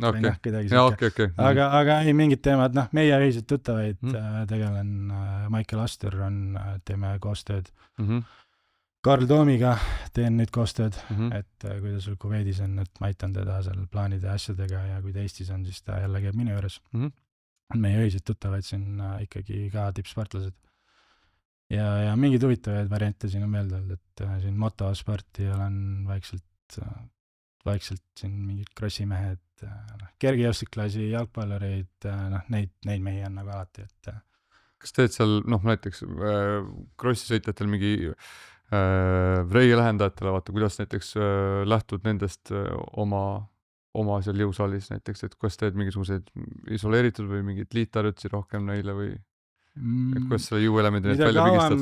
Aga ei, mingid teemad, noh, meie ühised tuttavaid tegelen, Michael Astor teeme koostööd. Karl Toomiga teen nüüd koostööd, et kui ta sul Kuveidis on, et ma aitan teda seal plaanide asjadega ja kui ta Eestis on, siis ta jälle käib minu juures. Meie ühised tuttavaid siin ikkagi ka tippsportlased. Ja mingid huvitavaid variante siin on meelde olnud, et siin motosporti olen vaikselt siin mingid krossimehed, kergejõustiklasi, jalgpallureid, neid mehi on nagu alati, et kas teed seal, noh, näiteks krossisõitjatel mingi reie lähendajatele, vaata, kuidas näiteks lähtud nendest oma seal jõusaalis näiteks, et kas teed mingisuguseid isoleeritud või mingit liitarütsi rohkem neile või kuidas selle jõuelemendi neid välja pigistad?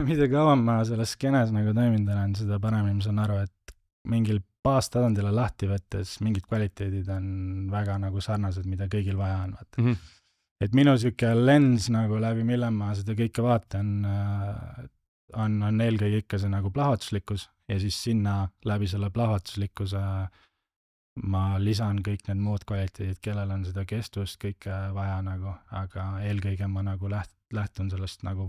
Mida kauem ma selles skenes nagu toiminud olen, seda paremini ma saan aru, et mingil baastasandile lahti võttes mingid kvaliteedid on väga nagu sarnased, mida kõigil vaja on. Vaata. Et minu siuke lens nagu läbi, mille ma seda kõike vaatan, on eelkõige ikka see nagu plahvatuslikkus ja siis sinna läbi selle plahvatuslikkuse ma lisan kõik need muud kvaliteedid, kellel on seda kestvust kõike vaja nagu, aga eelkõige ma nagu lähtun sellest nagu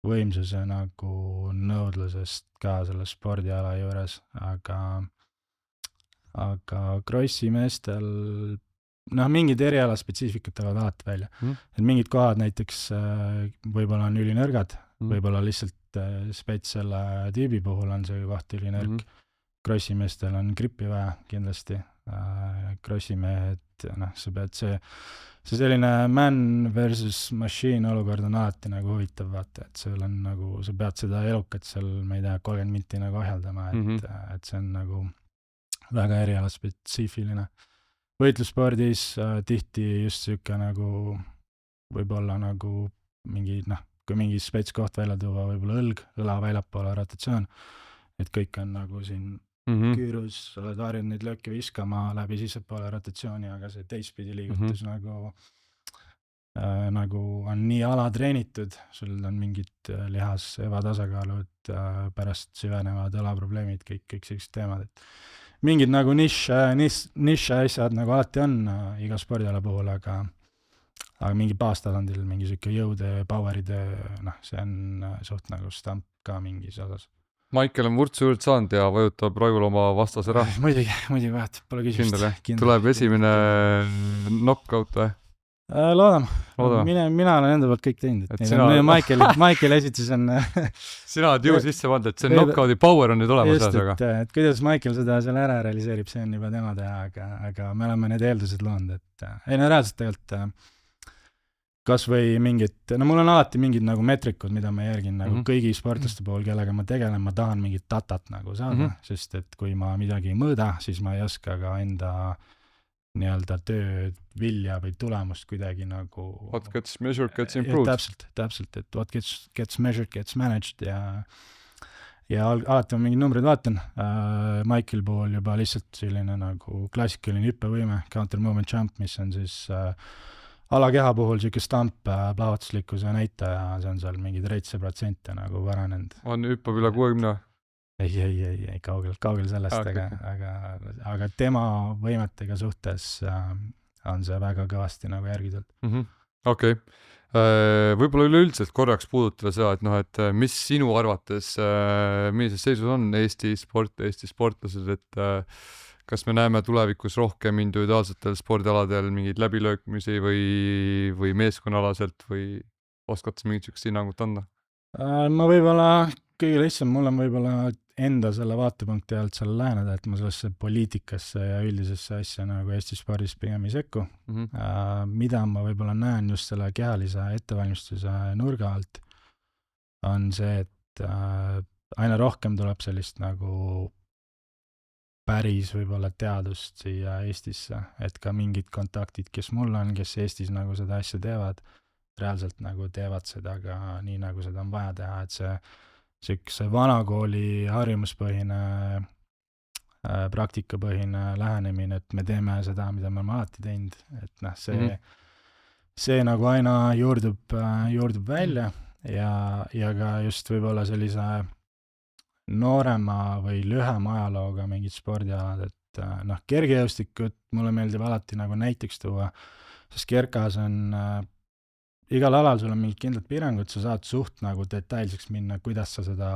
võimsuse nagu nõudlusest ka selle spordiala juures, aga Krossi meestel mingid erialaspetsiifikud tulevad alati välja. Et mingid kohad näiteks võib-olla on ülinõrgad, võib-olla lihtsalt spets selle tüübi puhul on see koht ülinõrk. Krossi meestel on grippi vaja kindlasti. Krossi mehed, sa pead see selline man versus machine olukord on alati nagu huvitav vaata, et sul on nagu, sa pead seda elukat seal, ma ei tea, 30 minti nagu ohjeldama, et see on nagu väga erialaspetsiifiline. Võitlusspordis tihti just siuke nagu võib-olla nagu mingi, kui mingi spets koht välja tuua, võib-olla õla väljapoole rotatsioon, et kõik on nagu siin küürus, oled harjunud neid lööke viskama läbi sissepoole rotatsiooni, aga see teistpidi liigutus nagu on nii alatreenitud, sul on mingid lihas ebatasakaalud, pärast süvenevad õlaprobleemid, kõik sellised teemad, et mingid nagu nišš asjad nagu alati on iga spordiala puhul, aga mingi baastasandil mingi siuke jõude, poweride, see on suht nagu stamp ka mingis osas. Michael on vurtsu juurde saanud ja vajutab Raigul oma vastase ära. Muidugi vahet, pole küsimust. Tuleb esimene knockout või? Loodame. Mina olen enda poolt kõik teinud. Michael esitus on... Sina oled ju sisse pandud, et see knockouti power on nüüd olemas. Just, et kuidas Michael seda seal ära realiseerib, see on juba tema teha, aga me oleme need eeldused loonud, et reaalselt tegelikult kas või mingid, mul on alati mingid nagu metrikud, mida ma järgin nagu kõigi sportlaste puhul, kellega ma tegelen, ma tahan mingit datat nagu saada, sest et kui ma midagi ei mõõda, siis ma ei oska ka enda nii-öelda töö vilja või tulemust kuidagi nagu... What gets measured gets improved. Täpselt, et what gets measured gets managed ja alati ma mingid numbrid vaatan. Michael puhul juba lihtsalt selline nagu klassikaline hüppevõime, counter movement jump, mis on siis alakeha puhul siuke stamp plahvatuslikkuse näitaja, see on seal mingid 7% nagu varanenud. On hüppab üle 60? Ei, kaugel sellest, aga tema võimetega suhtes on see väga kõvasti nagu järgiselt. Okei. Võib-olla üleüldiselt korraks puudutada seda, et mis sinu arvates, millises seisus on Eesti sportlased, et kas me näeme tulevikus rohkem individuaalsetel spordialadel mingeid läbilöökmisi või meeskonnalaselt või oskad sa mingit sükest hinnangut anda? Ma võib-olla kõige lihtsam, mul on võib-olla enda selle vaatepunkti alt seal läheneda, et ma sellesse poliitikasse ja üldisesse asja nagu Eesti spordis pigem ei sekku. Mida ma võib-olla näen just selle kehalise ettevalmistuse nurga alt, on see, et aina rohkem tuleb sellist nagu päris võib-olla teadust siia Eestisse, et ka mingid kontaktid, kes mul on, kes Eestis nagu seda asja teevad, reaalselt nagu teevad seda ka nii, nagu seda on vaja teha, et see vanakooli harjumuspõhine, praktikapõhine lähenemine, et me teeme seda, mida me oleme alati teinud, et see nagu aina juurdub välja ja ka just võib-olla sellise noorema või lühema ajalooga mingid spordialad, et kergejõustikut mulle meeldib alati nagu näiteks tuua, sest kerkas on igal alal sul on mingid kindlad piirangud, sa saad suht nagu detailseks minna, kuidas sa seda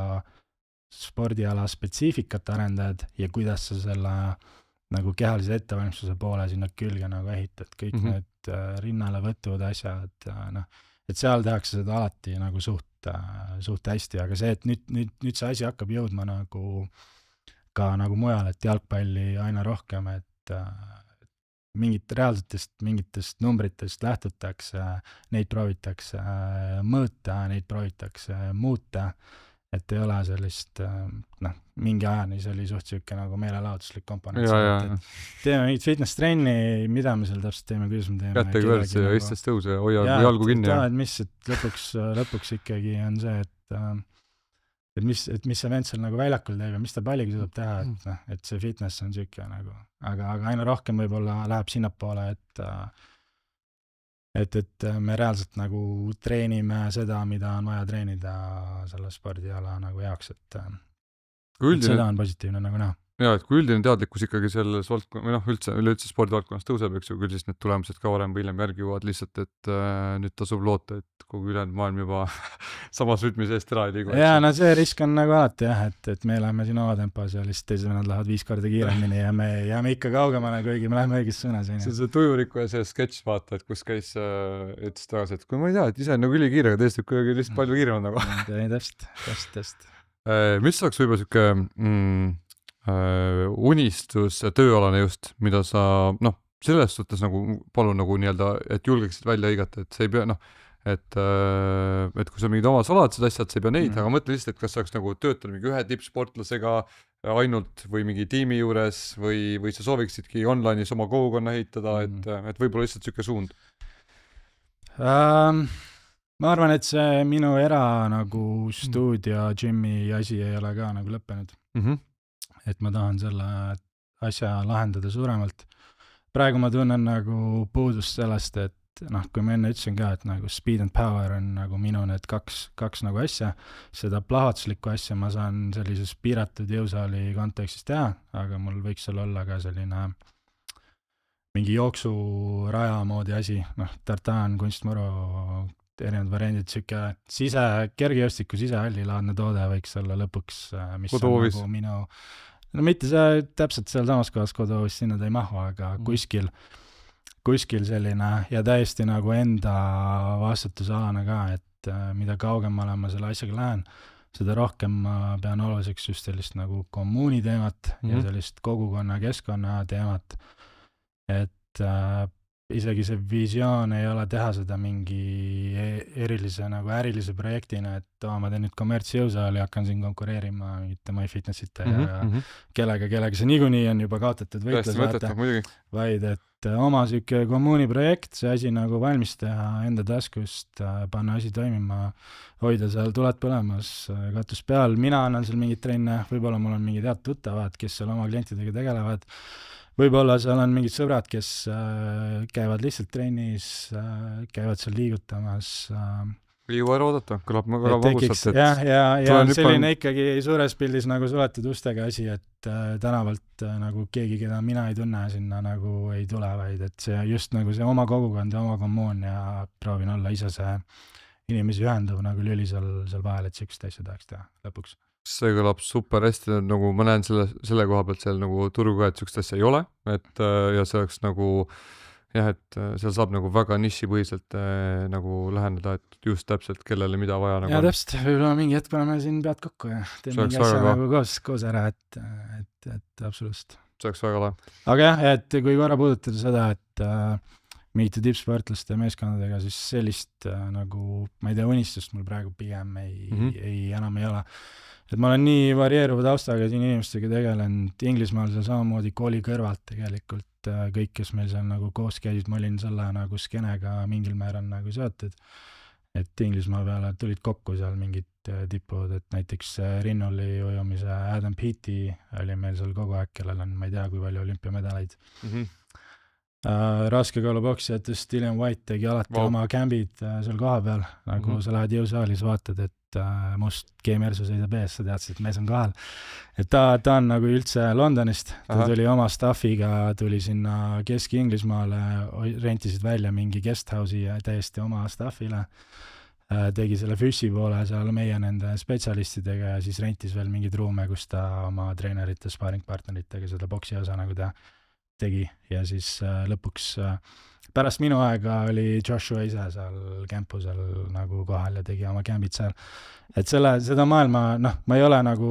spordiala spetsiifikat arendad ja kuidas sa selle nagu kehalise ettevalmistuse poole sinna külge nagu ehitad, kõik need rinnale võtud asjad, et seal tehakse seda alati nagu suht hästi, aga see, et nüüd see asi hakkab jõudma nagu ka nagu mujal, et jalgpalli aina rohkem, et mingitest numbritest lähtutakse, neid proovitakse mõõta, neid proovitakse muuta, et ei ole sellist, mingi ajani see oli suht siuke nagu meelelahutuslik komponent. Teeme mingit fitness-trenni, mida me seal täpselt teeme, kuidas me teeme. Kättega võrdse ja istes tõuse, hoia jalgu kinni. Et lõpuks ikkagi on see, et mis see vend seal nagu väljakul teeb ja mis ta palliga suudab teha, et see fitness on siuke nagu, aga aina rohkem võib-olla läheb sinnapoole, et me reaalselt nagu treenime seda, mida on vaja treenida selle spordiala nagu jaoks, et seda on positiivne nagu näha. ja et kui üldine teadlikkus ikkagi selles valdkonna või üleüldse spordivaldkonnas tõuseb, eks ju, küll siis need tulemused ka varem või hiljem järgi jõuavad, lihtsalt et nüüd tasub loota, et kogu ülejäänud maailm juba samas rütmis eest ära ei liigu. Ja no see risk on nagu alati jah, et me läheme siin oma tempos ja lihtsalt teised vennad lähevad 5 korda kiiremini ja me jääme ikka kaugemale, kuigi me läheme õiges suunas. See on see Tujuriku ja see sketš, vaata, et kus käis, ütles tagasi, et kui ma ei tea, et ise on nagu ülikiire, aga teised kuidagi lihtsalt palju kiiremad nagu. Täpselt. Mis oleks võib-olla siuke unistus tööalane just, mida sa, selles suhtes nagu palun nagu nii-öelda, et julgeksid välja hõigata, et see ei pea, et kui sa mingid oma saladused asjad, sa ei pea neid, aga mõtle lihtsalt, et kas sa oleks nagu töötanud mingi ühe tippsportlasega ainult või mingi tiimi juures või sa sooviksidki online'is oma kogukonna ehitada, et võib-olla lihtsalt siuke suund. Ma arvan, et see minu nagu stuudio, gym'i asi ei ole ka nagu lõppenud. Et ma tahan selle asja lahendada suuremalt. Praegu ma tunnen nagu puudust sellest, et kui ma enne ütlesin ka, et nagu speed and power on nagu minu need kaks nagu asja, seda plahvatuslikku asja ma saan sellises piiratud jõusaali kontekstis teha, aga mul võiks seal olla ka selline mingi jooksuraja moodi asi, tartaan, kunstmuru, erinevad variandid, siuke kergejõustiku sisehalli laadne toode võiks olla lõpuks, mis Koduhoovis. on nagu minu, mitte see täpselt seal samas kohas koduhoovis, sinna ta ei mahu, aga kuskil selline ja täiesti nagu enda vastutusalane ka, et mida kaugemale ma selle asjaga lähen, seda rohkem ma pean oluliseks just sellist nagu kommuuni teemat ja sellist kogukonna keskkonna teemat, et isegi see visioon ei ole teha seda mingi erilise nagu ärilise projektina, et ma teen nüüd kommertsjõusaali ja hakkan siin konkureerima mingite MyFitnessite ja kellega see niikuinii on juba kaotatud võitlus, vaid et oma siuke kommuuni projekt, see asi nagu valmis teha enda taskust, panna asi toimima, hoida seal tuled põlemas, katus peal, mina annan seal mingid trenne, võib-olla mul on mingid head tuttavad, kes seal oma klientidega tegelevad, võib-olla seal on mingid sõbrad, kes käivad lihtsalt trennis, käivad seal liigutamas. Ei jõua ära oodata, kõlab vagusalt. Ja selline ikkagi suures pildis nagu suletud ustega asi, et tänavalt nagu keegi, keda mina ei tunne, sinna nagu ei tule, vaid et see just nagu see oma kogukond ja oma kommuun ja proovin olla ise see inimesi ühendav nagu lüli seal vahel, et siukest asja tahaks teha lõpuks. See kõlab super hästi, nagu ma näen selle koha pealt seal nagu turgu, et siukest asja ei ole, et ja see oleks nagu jah, et seal saab nagu väga nišipõhiselt nagu läheneda, et just täpselt kellele mida vaja nagu ja täpselt, võib-olla mingi hetk paneme siin pead kokku ja teeme mingi asja nagu koos ära, et absoluutselt. See oleks väga lahe. Aga jah, et kui korra puudutada seda, et mingite tippsportlaste meeskondadega, siis sellist nagu, ma ei tea, unistust mul praegu pigem ei enam ei ole. Et ma olen nii varieeruva taustaga siin inimestega tegelenud, Inglismaal seal samamoodi kooli kõrvalt tegelikult kõik, kes meil seal nagu koos käisid, ma olin selle nagu skenega mingil määral nagu seotud, et Inglismaa peale tulid kokku seal mingid tipud, et näiteks rinnuli ujumise Adam Peaty oli meil seal kogu aeg, kellel on, ma ei tea, kui palju olümpiamedaleid. Raskekaalupoksijatest Dillian White tegi alati oma kämbid seal koha peal, nagu sa lähed jõusaalis, vaatad, et must G-Mersu sõidab ees, sa teadsid, et mees on kohal. Et ta on nagu üldse Londonist, ta tuli oma staffiga, tuli sinna Kesk-Inglismaale, rentisid välja mingi guesthouse'i ja täiesti oma staffile, tegi selle füüsi poole seal meie nende spetsialistidega ja siis rentis veel mingid ruume, kus ta oma treenerite, sparringpartneritega seda boksi osa nagu ta tegi ja siis lõpuks pärast minu aega oli Joshua ise seal campusel nagu kohal ja tegi oma kämbid seal. Et seda maailma, ma ei ole nagu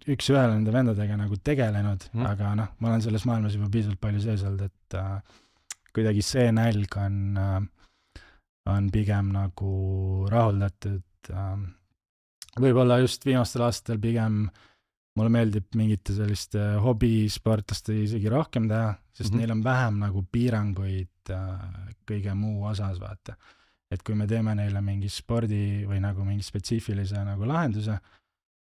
üks-ühele nende vendadega nagu tegelenud, aga ma olen selles maailmas juba piisavalt palju sees olnud, et kuidagi see nälg on pigem nagu rahuldatud. Võib-olla just viimastel aastatel pigem mulle meeldib mingite selliste hobisportlaste isegi rohkem teha, sest neil on vähem nagu piiranguid kõige muu osas, vaata. Et kui me teeme neile mingi spordi või nagu mingi spetsiifilise nagu lahenduse,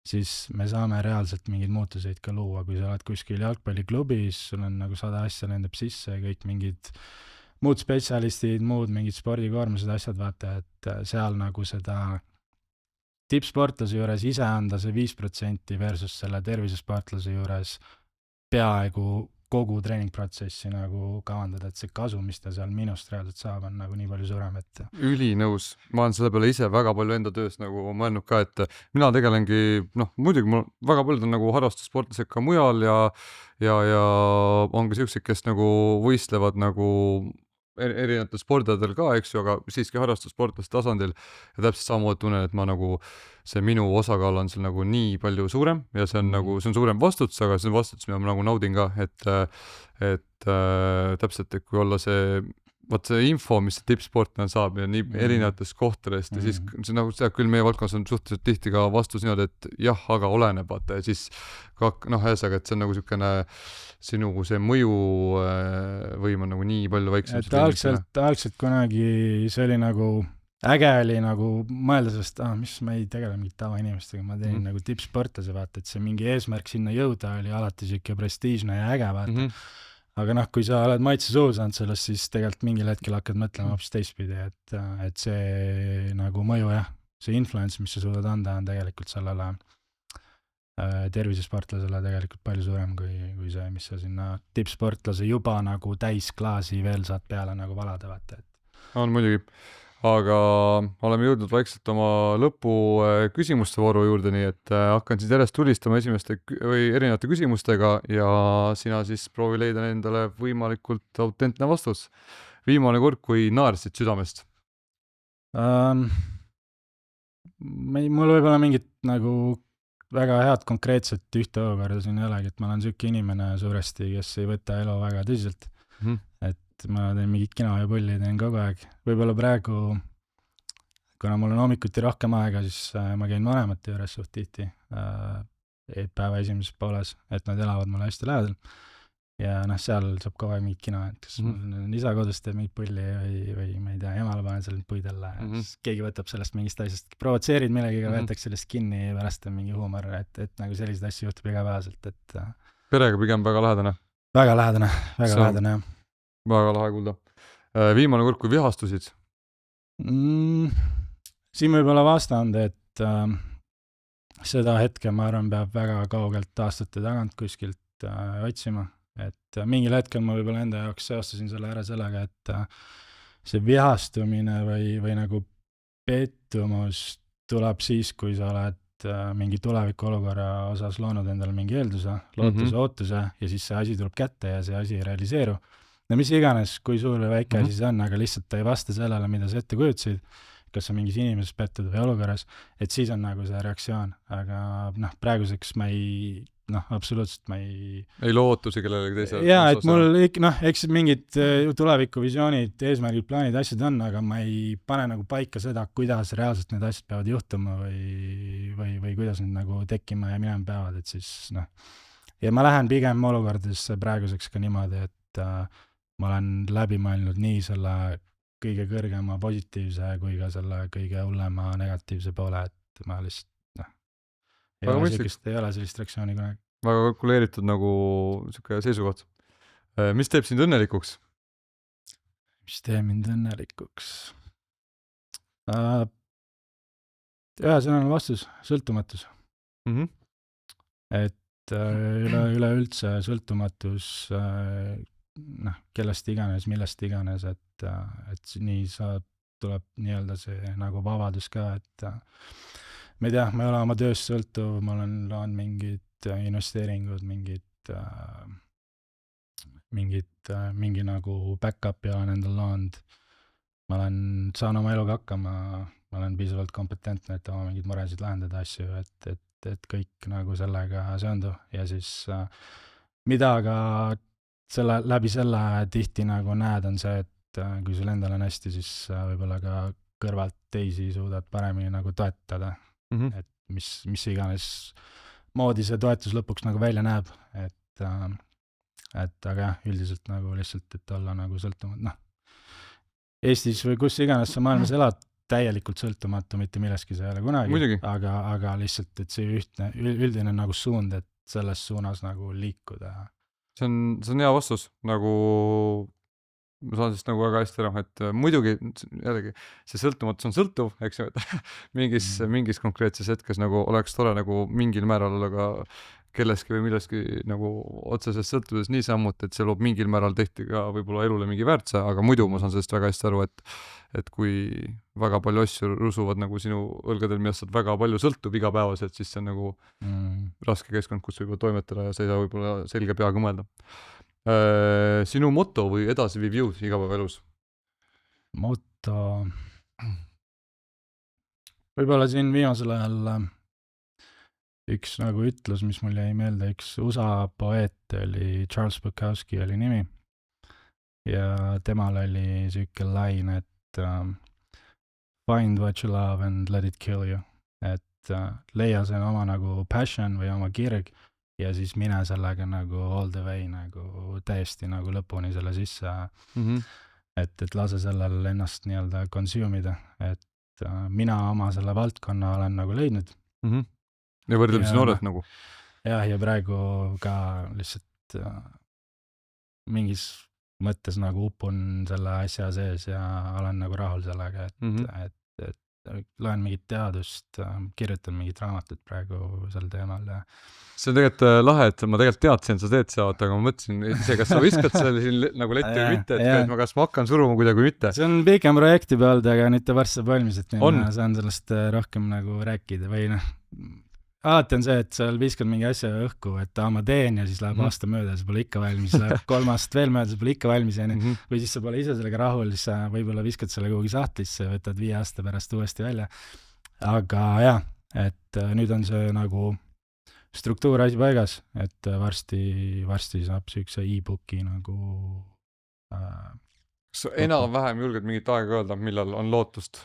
siis me saame reaalselt mingeid muutuseid ka luua, kui sa oled kuskil jalgpalliklubis, sul on nagu 100 asja lendab sisse, kõik mingid muud spetsialistid, mingid spordikoormused, asjad, vaata, et seal nagu seda tippsportlase juures ise anda see 5% versus selle tervisesportlase juures peaaegu kogu treeningprotsessi nagu kavandada, et see kasu, mis ta seal minust reaalselt saab, on nagu nii palju suurem, et ülinõus, ma olen selle peale ise väga palju enda töös nagu mõelnud ka, et mina tegelengi, muidugi mul väga paljud on nagu harrastussportlased ka mujal ja on ka siuksed, kes nagu võistlevad nagu erinevatel spordadel ka, eks ju, aga siiski harrastussportlaste tasandil ja täpselt samamoodi tunnen, et ma nagu see minu osakaal on seal nagu nii palju suurem ja see on nagu, see on suurem vastutus, aga see on vastutus, mida ma nagu naudin ka, et täpselt, et kui olla see vaat see info, mis see tippsportlane saab ja nii erinevatest kohtadest ja siis see nagu seda küll meie valdkonnas on suhteliselt tihti ka vastus niimoodi, et jah, aga oleneb, vaata ja siis ühesõnaga, et see on nagu niisugune sinu see mõju võim on nagu nii palju väiksem. Et algselt kunagi see oli nagu äge oli nagu mõelda sellest, mis ma ei tegele mingit tavainimestega, ma teen nagu tippsportlase, vaata, et see mingi eesmärk sinna jõuda oli alati siuke prestiižne ja äge, vaata. Aga kui sa oled maitse suhu saanud sellest, siis tegelikult mingil hetkel hakkad mõtlema hoopis teistpidi, et see nagu mõju jah, see influence, mis sa suudad anda, on tegelikult sellele tervisesportlasele tegelikult palju suurem kui see, mis sa sinna tippsportlase juba nagu täisklaasi veel saad peale nagu valada, vaata. On muidugi, aga oleme jõudnud vaikselt oma lõpu küsimuste vooru juurde, nii et hakkan siis järjest tulistama esimeste või erinevate küsimustega ja sina siis proovi leida endale võimalikult autentne vastus. Viimane kord, kui naersid südamest? Mul võib olla mingit nagu väga head konkreetset ühte olukorda siin ei olegi, et ma olen siuke inimene suuresti, kes ei võta elu väga tõsiselt. Et ma teen mingit kino ja pulli teen kogu aeg. Võib-olla praegu, kuna mul on hommikuti rohkem aega, siis ma käin vanemate juures suht tihti päeva esimeses pooles, et nad elavad mulle hästi lähedal. Ja seal saab kogu aeg mingit kino, et kas mul isa kodus teeb mingit pulli või ma ei tea, emale panen seal puid alla ja siis keegi võtab sellest mingist asjast, provotseerid millegiga, võetakse sellest kinni ja pärast on mingi huumor, et nagu sellised asju juhtub igapäevaselt, et perega pigem väga lähedane? Väga lähedane, jah. Väga lahe kuulda. Viimane kord, kui vihastusid? Siin võib olla vastand, et seda hetke, ma arvan, peab väga kaugelt aastate tagant kuskilt otsima, et mingil hetkel ma võib-olla enda jaoks seostasin selle ära sellega, et see vihastumine või nagu pettumus tuleb siis, kui sa oled mingi tuleviku olukorra osas loonud endale mingi eelduse, lootuse, ootuse ja siis see asi tuleb kätte ja see asi ei realiseeru. No mis iganes, kui suur või väike asi see on, aga lihtsalt ta ei vasta sellele, mida sa ette kujutasid, kas sa mingis inimeses pettud või olukorras, et siis on nagu see reaktsioon, aga praeguseks ma absoluutselt ma ei lootusi kellelegi teisele. Jaa, et mul eks mingid tulevikuvisioonid, eesmärgid, plaanid, asjad on, aga ma ei pane nagu paika seda, kuidas reaalselt need asjad peavad juhtuma või kuidas need nagu tekkima ja minema peavad, et siis ja ma lähen pigem olukordadesse praeguseks ka niimoodi, et ma olen läbi mõelnud nii selle kõige kõrgema positiivse kui ka selle kõige hullema negatiivse poole, et ma lihtsalt ei ole sellist reaktsiooni kunagi. Väga kalkuleeritud nagu siuke seisukoht. Mis teeb sind õnnelikuks? Mis teeb mind õnnelikuks? Ühesõnaline vastus, sõltumatus. Et üleüldse sõltumatus kellest iganes, millest iganes, et nii tuleb nii-öelda see nagu vabadus ka, et ma ei tea, ma ei ole oma tööst sõltuv, ma olen loonud mingid investeeringud, mingi nagu back-up'i olen endal loonud, ma saan oma eluga hakkama, ma olen piisavalt kompetentne, et oma mingid muresid lahendada asju, et kõik nagu sellega seondu ja siis mida ka läbi selle tihti nagu näed on see, et kui sul endal on hästi, siis võib-olla ka kõrvalt teisi suudad paremini nagu toetada, et mis iganes moodi see toetus lõpuks nagu välja näeb, et aga jah, üldiselt nagu lihtsalt, et olla nagu sõltumatu, Eestis või kus iganes sa maailmas elad, täielikult sõltumatu, mitte milleski sa ei ole kunagi, aga lihtsalt, et see üldine nagu suund, et selles suunas nagu liikuda. See on hea vastus, nagu ma saan siis nagu väga hästi aru, et muidugi jällegi see sõltumatus on sõltuv, eks ju, et mingis konkreetses hetkes nagu oleks tore nagu mingil määral olla ka kelleski või milleski nagu otseses sõltuvuses niisamuti, et see loob mingil määral tehti ka võib-olla elule mingi väärtuse, aga muidu ma saan sellest väga hästi aru, et kui väga palju asju rusuvad nagu sinu õlgadel, millest saad väga palju sõltub igapäevaselt, siis see on nagu raske keskkond, kus võib-olla toimetada ja sa ei saa võib-olla selge peaga mõelda. Sinu moto või edasiviiv jõud igapäevaelus? Moto... Võib-olla siin viimasel ajal üks nagu ütlus, mis mul jäi meelde, üks USA poeet oli, Charles Bukowski oli nimi, ja temal oli siuke lain, et find what you love and let it kill you, et leia see oma nagu passion või oma kirg ja siis mine sellega nagu all the way, nagu täiesti nagu lõpuni selle sisse, et lase sellel ennast nii-öelda consume ida, et mina oma selle valdkonna olen nagu leidnud. Ja võrdlemisi noored nagu. Jah, ja praegu ka lihtsalt mingis mõttes nagu upun selle asja sees ja olen nagu rahul sellega, et loen mingit teadust, kirjutan mingit raamatut praegu sel teemal ja see on tegelikult lahe, et ma tegelikult teadsin, sa teed sealt, aga ma mõtlesin ise, kas sa viskad selle siin nagu letti või mitte, et kas ma hakkan suruma kuidagi või mitte. See on pikem projekti pealt, aga nüüd ta varsti saab valmis, et ma saan sellest rohkem nagu rääkida või alati on see, et sa viskad mingi asja õhku, et ma teen ja siis läheb aasta mööda, see pole ikka valmis, läheb 3 aastat veel mööda, see pole ikka valmis või siis sa pole ise sellega rahul, siis sa võib-olla viskad selle kuhugi sahtlisse, võtad 5 aasta pärast uuesti välja. Aga jah, et nüüd on see nagu struktuur asi paigas, et varsti saab sükse e-booki nagu kas enam-vähem julged mingit aega öelda, millal on lootust?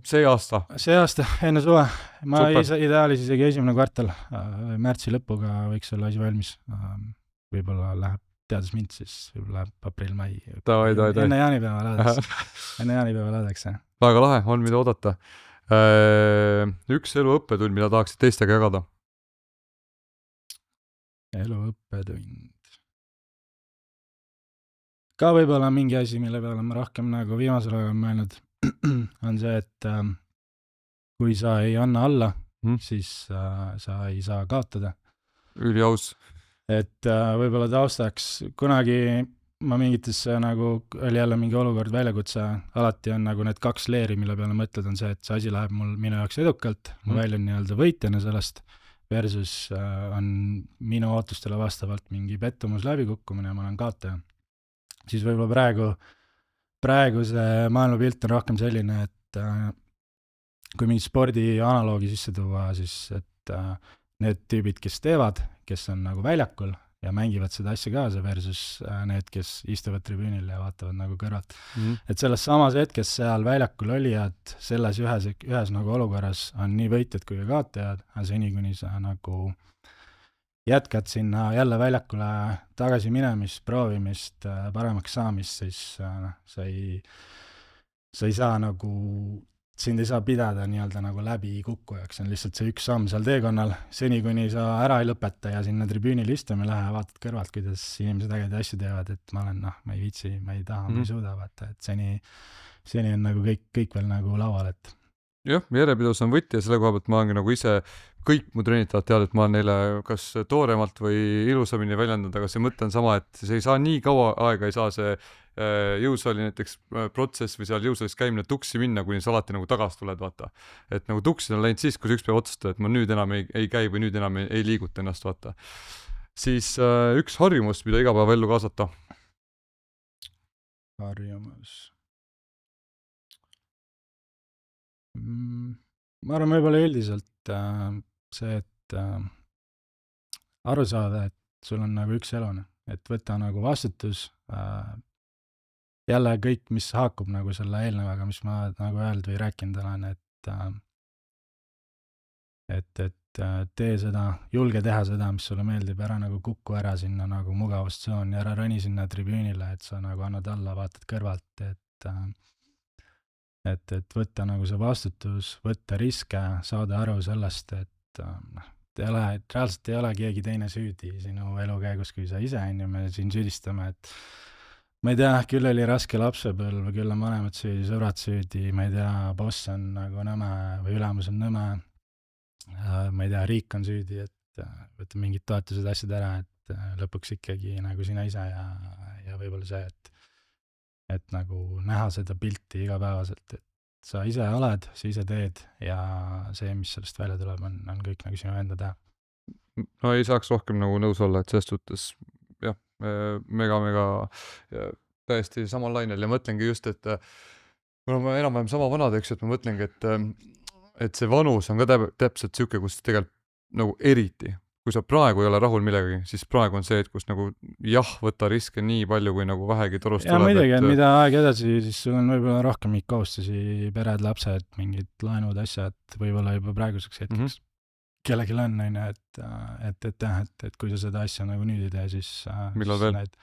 See aasta? See aasta, enne suve. Ma ideaalis isegi esimene kvartal. Märtsi lõpuga võiks olla asi valmis. Võib-olla läheb teades mind, siis võib-olla läheb aprill-mai. Enne jaanipäeva laadaks. Väga lahe, on mida oodata. Üks elu õppetund, mida tahaksid teistega jagada? Elu õppetund. Ka võib-olla mingi asi, mille peale ma rohkem nagu viimasel ajal mõelnud, on see, et kui sa ei anna alla, siis sa ei saa kaotada. Üliaus. Et võib-olla taustaks, kunagi ma mingitesse nagu, oli jälle mingi olukord väljakutse, alati on nagu need 2 leeri, mille peale mõtled, on see, et see asi läheb mul minu jaoks edukalt, ma väljun nii-öelda võitjana sellest, versus on minu ootustele vastavalt mingi pettumus läbikukkumine ja ma olen kaotaja. Siis võib-olla praegu see maailmapilt on rohkem selline, et kui mingi spordi analoogi sisse tuua, siis et need tüübid, kes teevad, kes on nagu väljakul ja mängivad seda asja kaasa versus need, kes istuvad tribüünil ja vaatavad nagu kõrvalt. Et selles samas hetkes seal väljakul olijad selles ühes nagu olukorras on nii võitjad kui ka kaotajad, aga seni kuni sa nagu jätkad sinna jälle väljakule tagasi minemist, proovimist, paremaks saamist, siis sa ei saa nagu, sind ei saa pidada nii-öelda nagu läbi kukkujaks, on lihtsalt see üks samm seal teekonnal, seni kuni sa ära ei lõpeta ja sinna tribüünil istume lähe, vaatad kõrvalt, kuidas inimesed ägeda asju teevad, et ma olen, ma ei viitsi, ma ei taha, ma ei suuda, vaata, et seni on nagu kõik veel nagu laual, et jah, järjepidevus on võti ja selle koha pealt ma olengi nagu ise, kõik mu treenitavad teada, et ma olen neile kas tooremalt või ilusamini väljendanud, aga see mõte on sama, et see ei saa nii kaua aega, ei saa see jõusaali näiteks protsess või seal jõusaalis käimine tuksi minna, kuni sa alati nagu tagasi tuled, vaata. Et nagu tuksid on läinud siis, kui sa üks päev otsustada, et ma nüüd enam ei käi või nüüd enam ei liiguta ennast, vaata. Siis üks harjumus, mida iga päev ellu kaasata. Harjumus. Ma arvan võib-olla üldiselt see, et aru saada, et sul on nagu üks elune, et võtta nagu vastutus, jälle kõik, mis haakub nagu selle eelnevaga, mis ma nagu öelnud või rääkinud olen, et tee seda, julge teha seda, mis sulle meeldib, ära nagu kukku ära sinna nagu mugavustsooni, ära roni sinna tribüünile, et sa nagu annad alla, vaatad kõrvalt, et võtta nagu see vastutus, võtta riske, saada aru sellest, et reaalselt ei ole keegi teine süüdi sinu elu käigus, kui sa ise on ja me siin süüdistame, et ma ei tea, küll oli raske lapsepõlv, küll on vanemad süüdi, sõbrad süüdi, ma ei tea, boss on nagu nõme või ülemus on nõme, ma ei tea, riik on süüdi, võtta mingid toetused asjad ära, et lõpuks ikkagi nagu sina ise ja võib-olla see, et nagu näha seda pilti igapäevaselt, et sa ise oled, sa ise teed ja see, mis sellest välja tuleb, on kõik nagu sinu enda teha. No ei saaks rohkem nagu nõus olla, et selles suhtes jah, mega täiesti samal lainel ja mõtlengi just, et me oleme enam-vähem sama vanad, eks, et ma mõtlengi, et see vanus on ka täpselt siuke, kus tegelikult nagu eriti, kui sa praegu ei ole rahul millegagi, siis praegu on see, et kus nagu jah, võta riske nii palju, kui nagu vähegi torust tuleb. Ja muidugi, et mida aeg edasi, siis sul on võib-olla rohkem mingeid kohustusi, pered, lapsed, mingid laenud, asjad, võib-olla juba praeguseks hetkeks kellelgi on, et kui sa seda asja nagu nüüd ei tee, siis millal veel? Need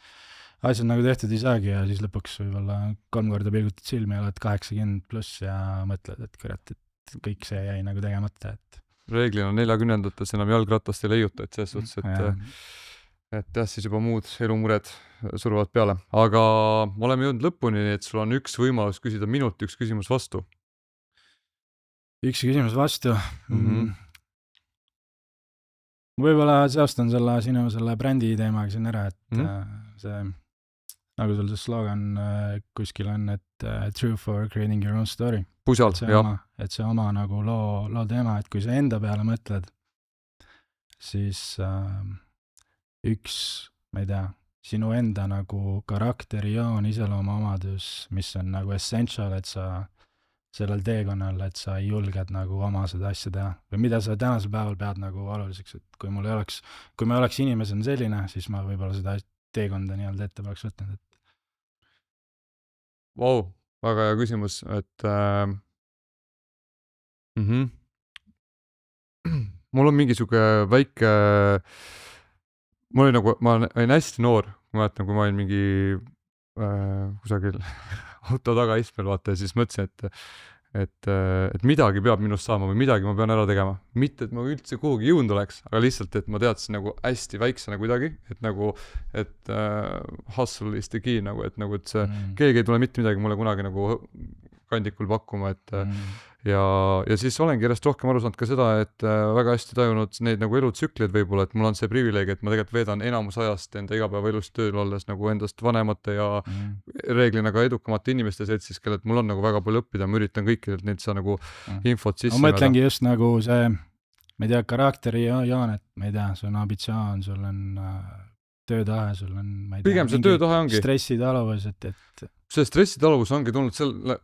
asjad nagu tehtud ei saagi ja siis lõpuks võib-olla 3 korda pilgutad silmi ja oled 80 pluss ja mõtled, et kurat, et kõik see jäi nagu tegemata, et reeglina 40-ndates enam jalgratast ei leiuta, et selles suhtes, et jah, siis juba muud elumured suruvad peale. Aga me oleme jõudnud lõpuni, et sul on üks võimalus küsida minut, üks küsimus vastu. Üks küsimus vastu? Võib-olla seostan sinu selle brändi teemaga siin ära, et see, nagu sul see slogan kuskil on, et true for creating your own story. Pusal, jah. Et see oma nagu loo teema, et kui sa enda peale mõtled, siis üks, ma ei tea, sinu enda nagu karakterijoon, iseloomuomadus, mis on nagu essential, et sa sellel teekonnal, et sa ei julged nagu oma seda asja teha. Või mida sa tänasel päeval pead nagu oluliseks, et kui ma oleks inimesena selline, siis ma võib-olla seda teekonda nii-öelda ette poleks võtnud. Vau, väga hea küsimus, et mul on mingi siuke väike, ma olin hästi noor, ma mäletan, kui ma olin mingi kusagil auto tagaistmel, vaata, ja siis mõtlesin, et midagi peab minust saama või midagi ma pean ära tegema. Mitte, et ma üldse kuhugi jõudnud oleks, aga lihtsalt, et ma teadsin nagu hästi väiksena kuidagi, et nagu, et hustle is the key, nagu, et see keegi ei tule mitte midagi mulle kunagi nagu kandikul pakkuma, et ja siis olengi järjest rohkem aru saanud ka seda, et väga hästi tajunud neid nagu elutsükleid võib-olla, et mul on see privileeg, et ma tegelikult veedan enamus ajast enda igapäevaelus tööl olles nagu endast vanemate ja reeglina ka edukamate inimeste seltsis, kellelt mul on nagu väga palju õppida, ma üritan kõikidelt neid saa nagu infot sisse. Ma mõtlengi just nagu see, ma ei tea, karakteri joon, et ma ei tea, sul on ambitsioon, sul on töötahe, sul on, ma ei tea, pigem see töötahe ongi stressitaluvus, et see stressitaluvus ongi tulnud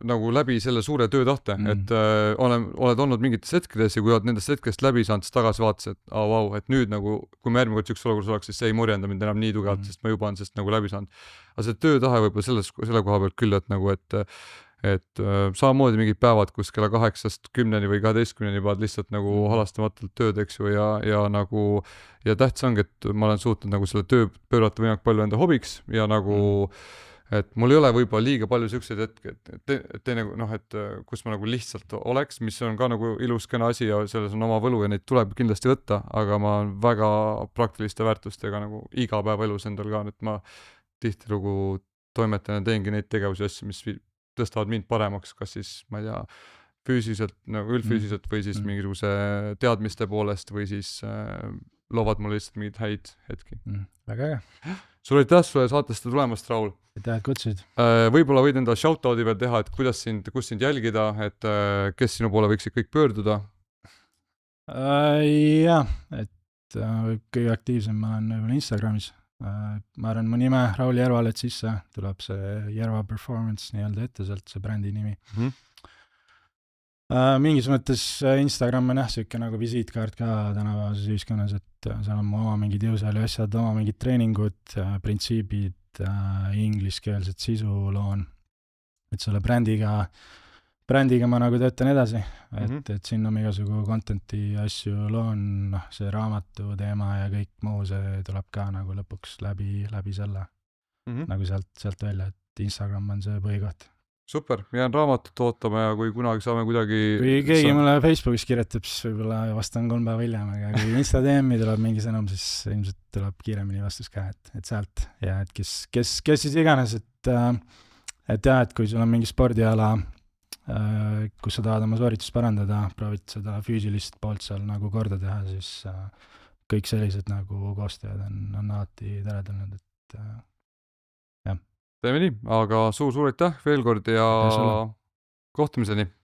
nagu läbi selle suure töötahte, et oled olnud mingites hetkedes ja kui oled nendest hetkest läbi saanud, siis tagasi vaatas, et vau, et nüüd nagu, kui me järgmine kord üks olukorras oleks, siis see ei morjenda mind enam nii tugevalt, sest ma juba on sest nagu läbi saanud. Aga see töötahe võib-olla selle koha pealt küll, et nagu, et samamoodi mingid päevad, kus kella 8-st 10 või 12 pead lihtsalt nagu halastamatult tööd, eks ju, ja nagu, ja tähtis ongi, et ma olen suutnud nagu selle töö pöörata võimalik palju enda hobiks ja nagu et mul ei ole võib-olla liiga palju siukseid hetki, et nagu noh, et kus ma nagu lihtsalt oleks, mis on ka nagu ilus kena asi ja selles on oma võlu ja neid tuleb kindlasti võtta, aga ma olen väga praktiliste väärtustega nagu igapäevaelus endal ka, et ma tihtilugu toimetan ja teengi neid tegevusi asju, mis tõstavad mind paremaks, kas siis, ma ei tea, füüsiliselt, nagu üldfüüsiliselt või siis mingisuguse teadmiste poolest või siis loovad mulle lihtsalt mingeid häid hetki. Väga hea. Sulle aitäh sulle saatesse tulemast, Raul. Aitäh, et kutsusid. Võib-olla võid enda shoutout'i veel teha, et kus sind jälgida, et kes sinu poole võiksid kõik pöörduda? Jah, et kõige aktiivsem ma olen võib-olla Instagramis. Ma arvan, mu nime Raul Järvalet sisse, tuleb see Järva Performance nii-öelda ette, sealt see brändi nimi. Mingis mõttes Instagram on jah, siuke nagu visiitkaart ka tänapäevases ühiskonnas, et seal on oma mingid jõusaali asjad, oma mingid treeningud, printsiibid, ingliskeelset sisu loon, et selle brändiga ma nagu töötan edasi, et sinna ma igasugu content'i asju loon, see raamatu teema ja kõik muu, see tuleb ka nagu lõpuks läbi selle nagu sealt välja, et Instagram on see põhikoht. Super, jään raamatut ootama ja kui kunagi saame kuidagi kui keegi mulle Facebookis kirjutab, siis võib-olla vastan 3 päeva hiljem, aga kui Insta DM-i tuleb mingi sõnum, siis ilmselt tuleb kiiremini vastus ka, et sealt ja et kes siis iganes, et jah, et kui sul on mingi spordiala, kus sa tahad oma sooritust parandada, proovid seda füüsilist poolt seal nagu korda teha, siis kõik sellised nagu koostööd on alati teretulnud, et Teeme nii, aga suur aitäh veel kord ja Aitäh sulle. kohtumiseni!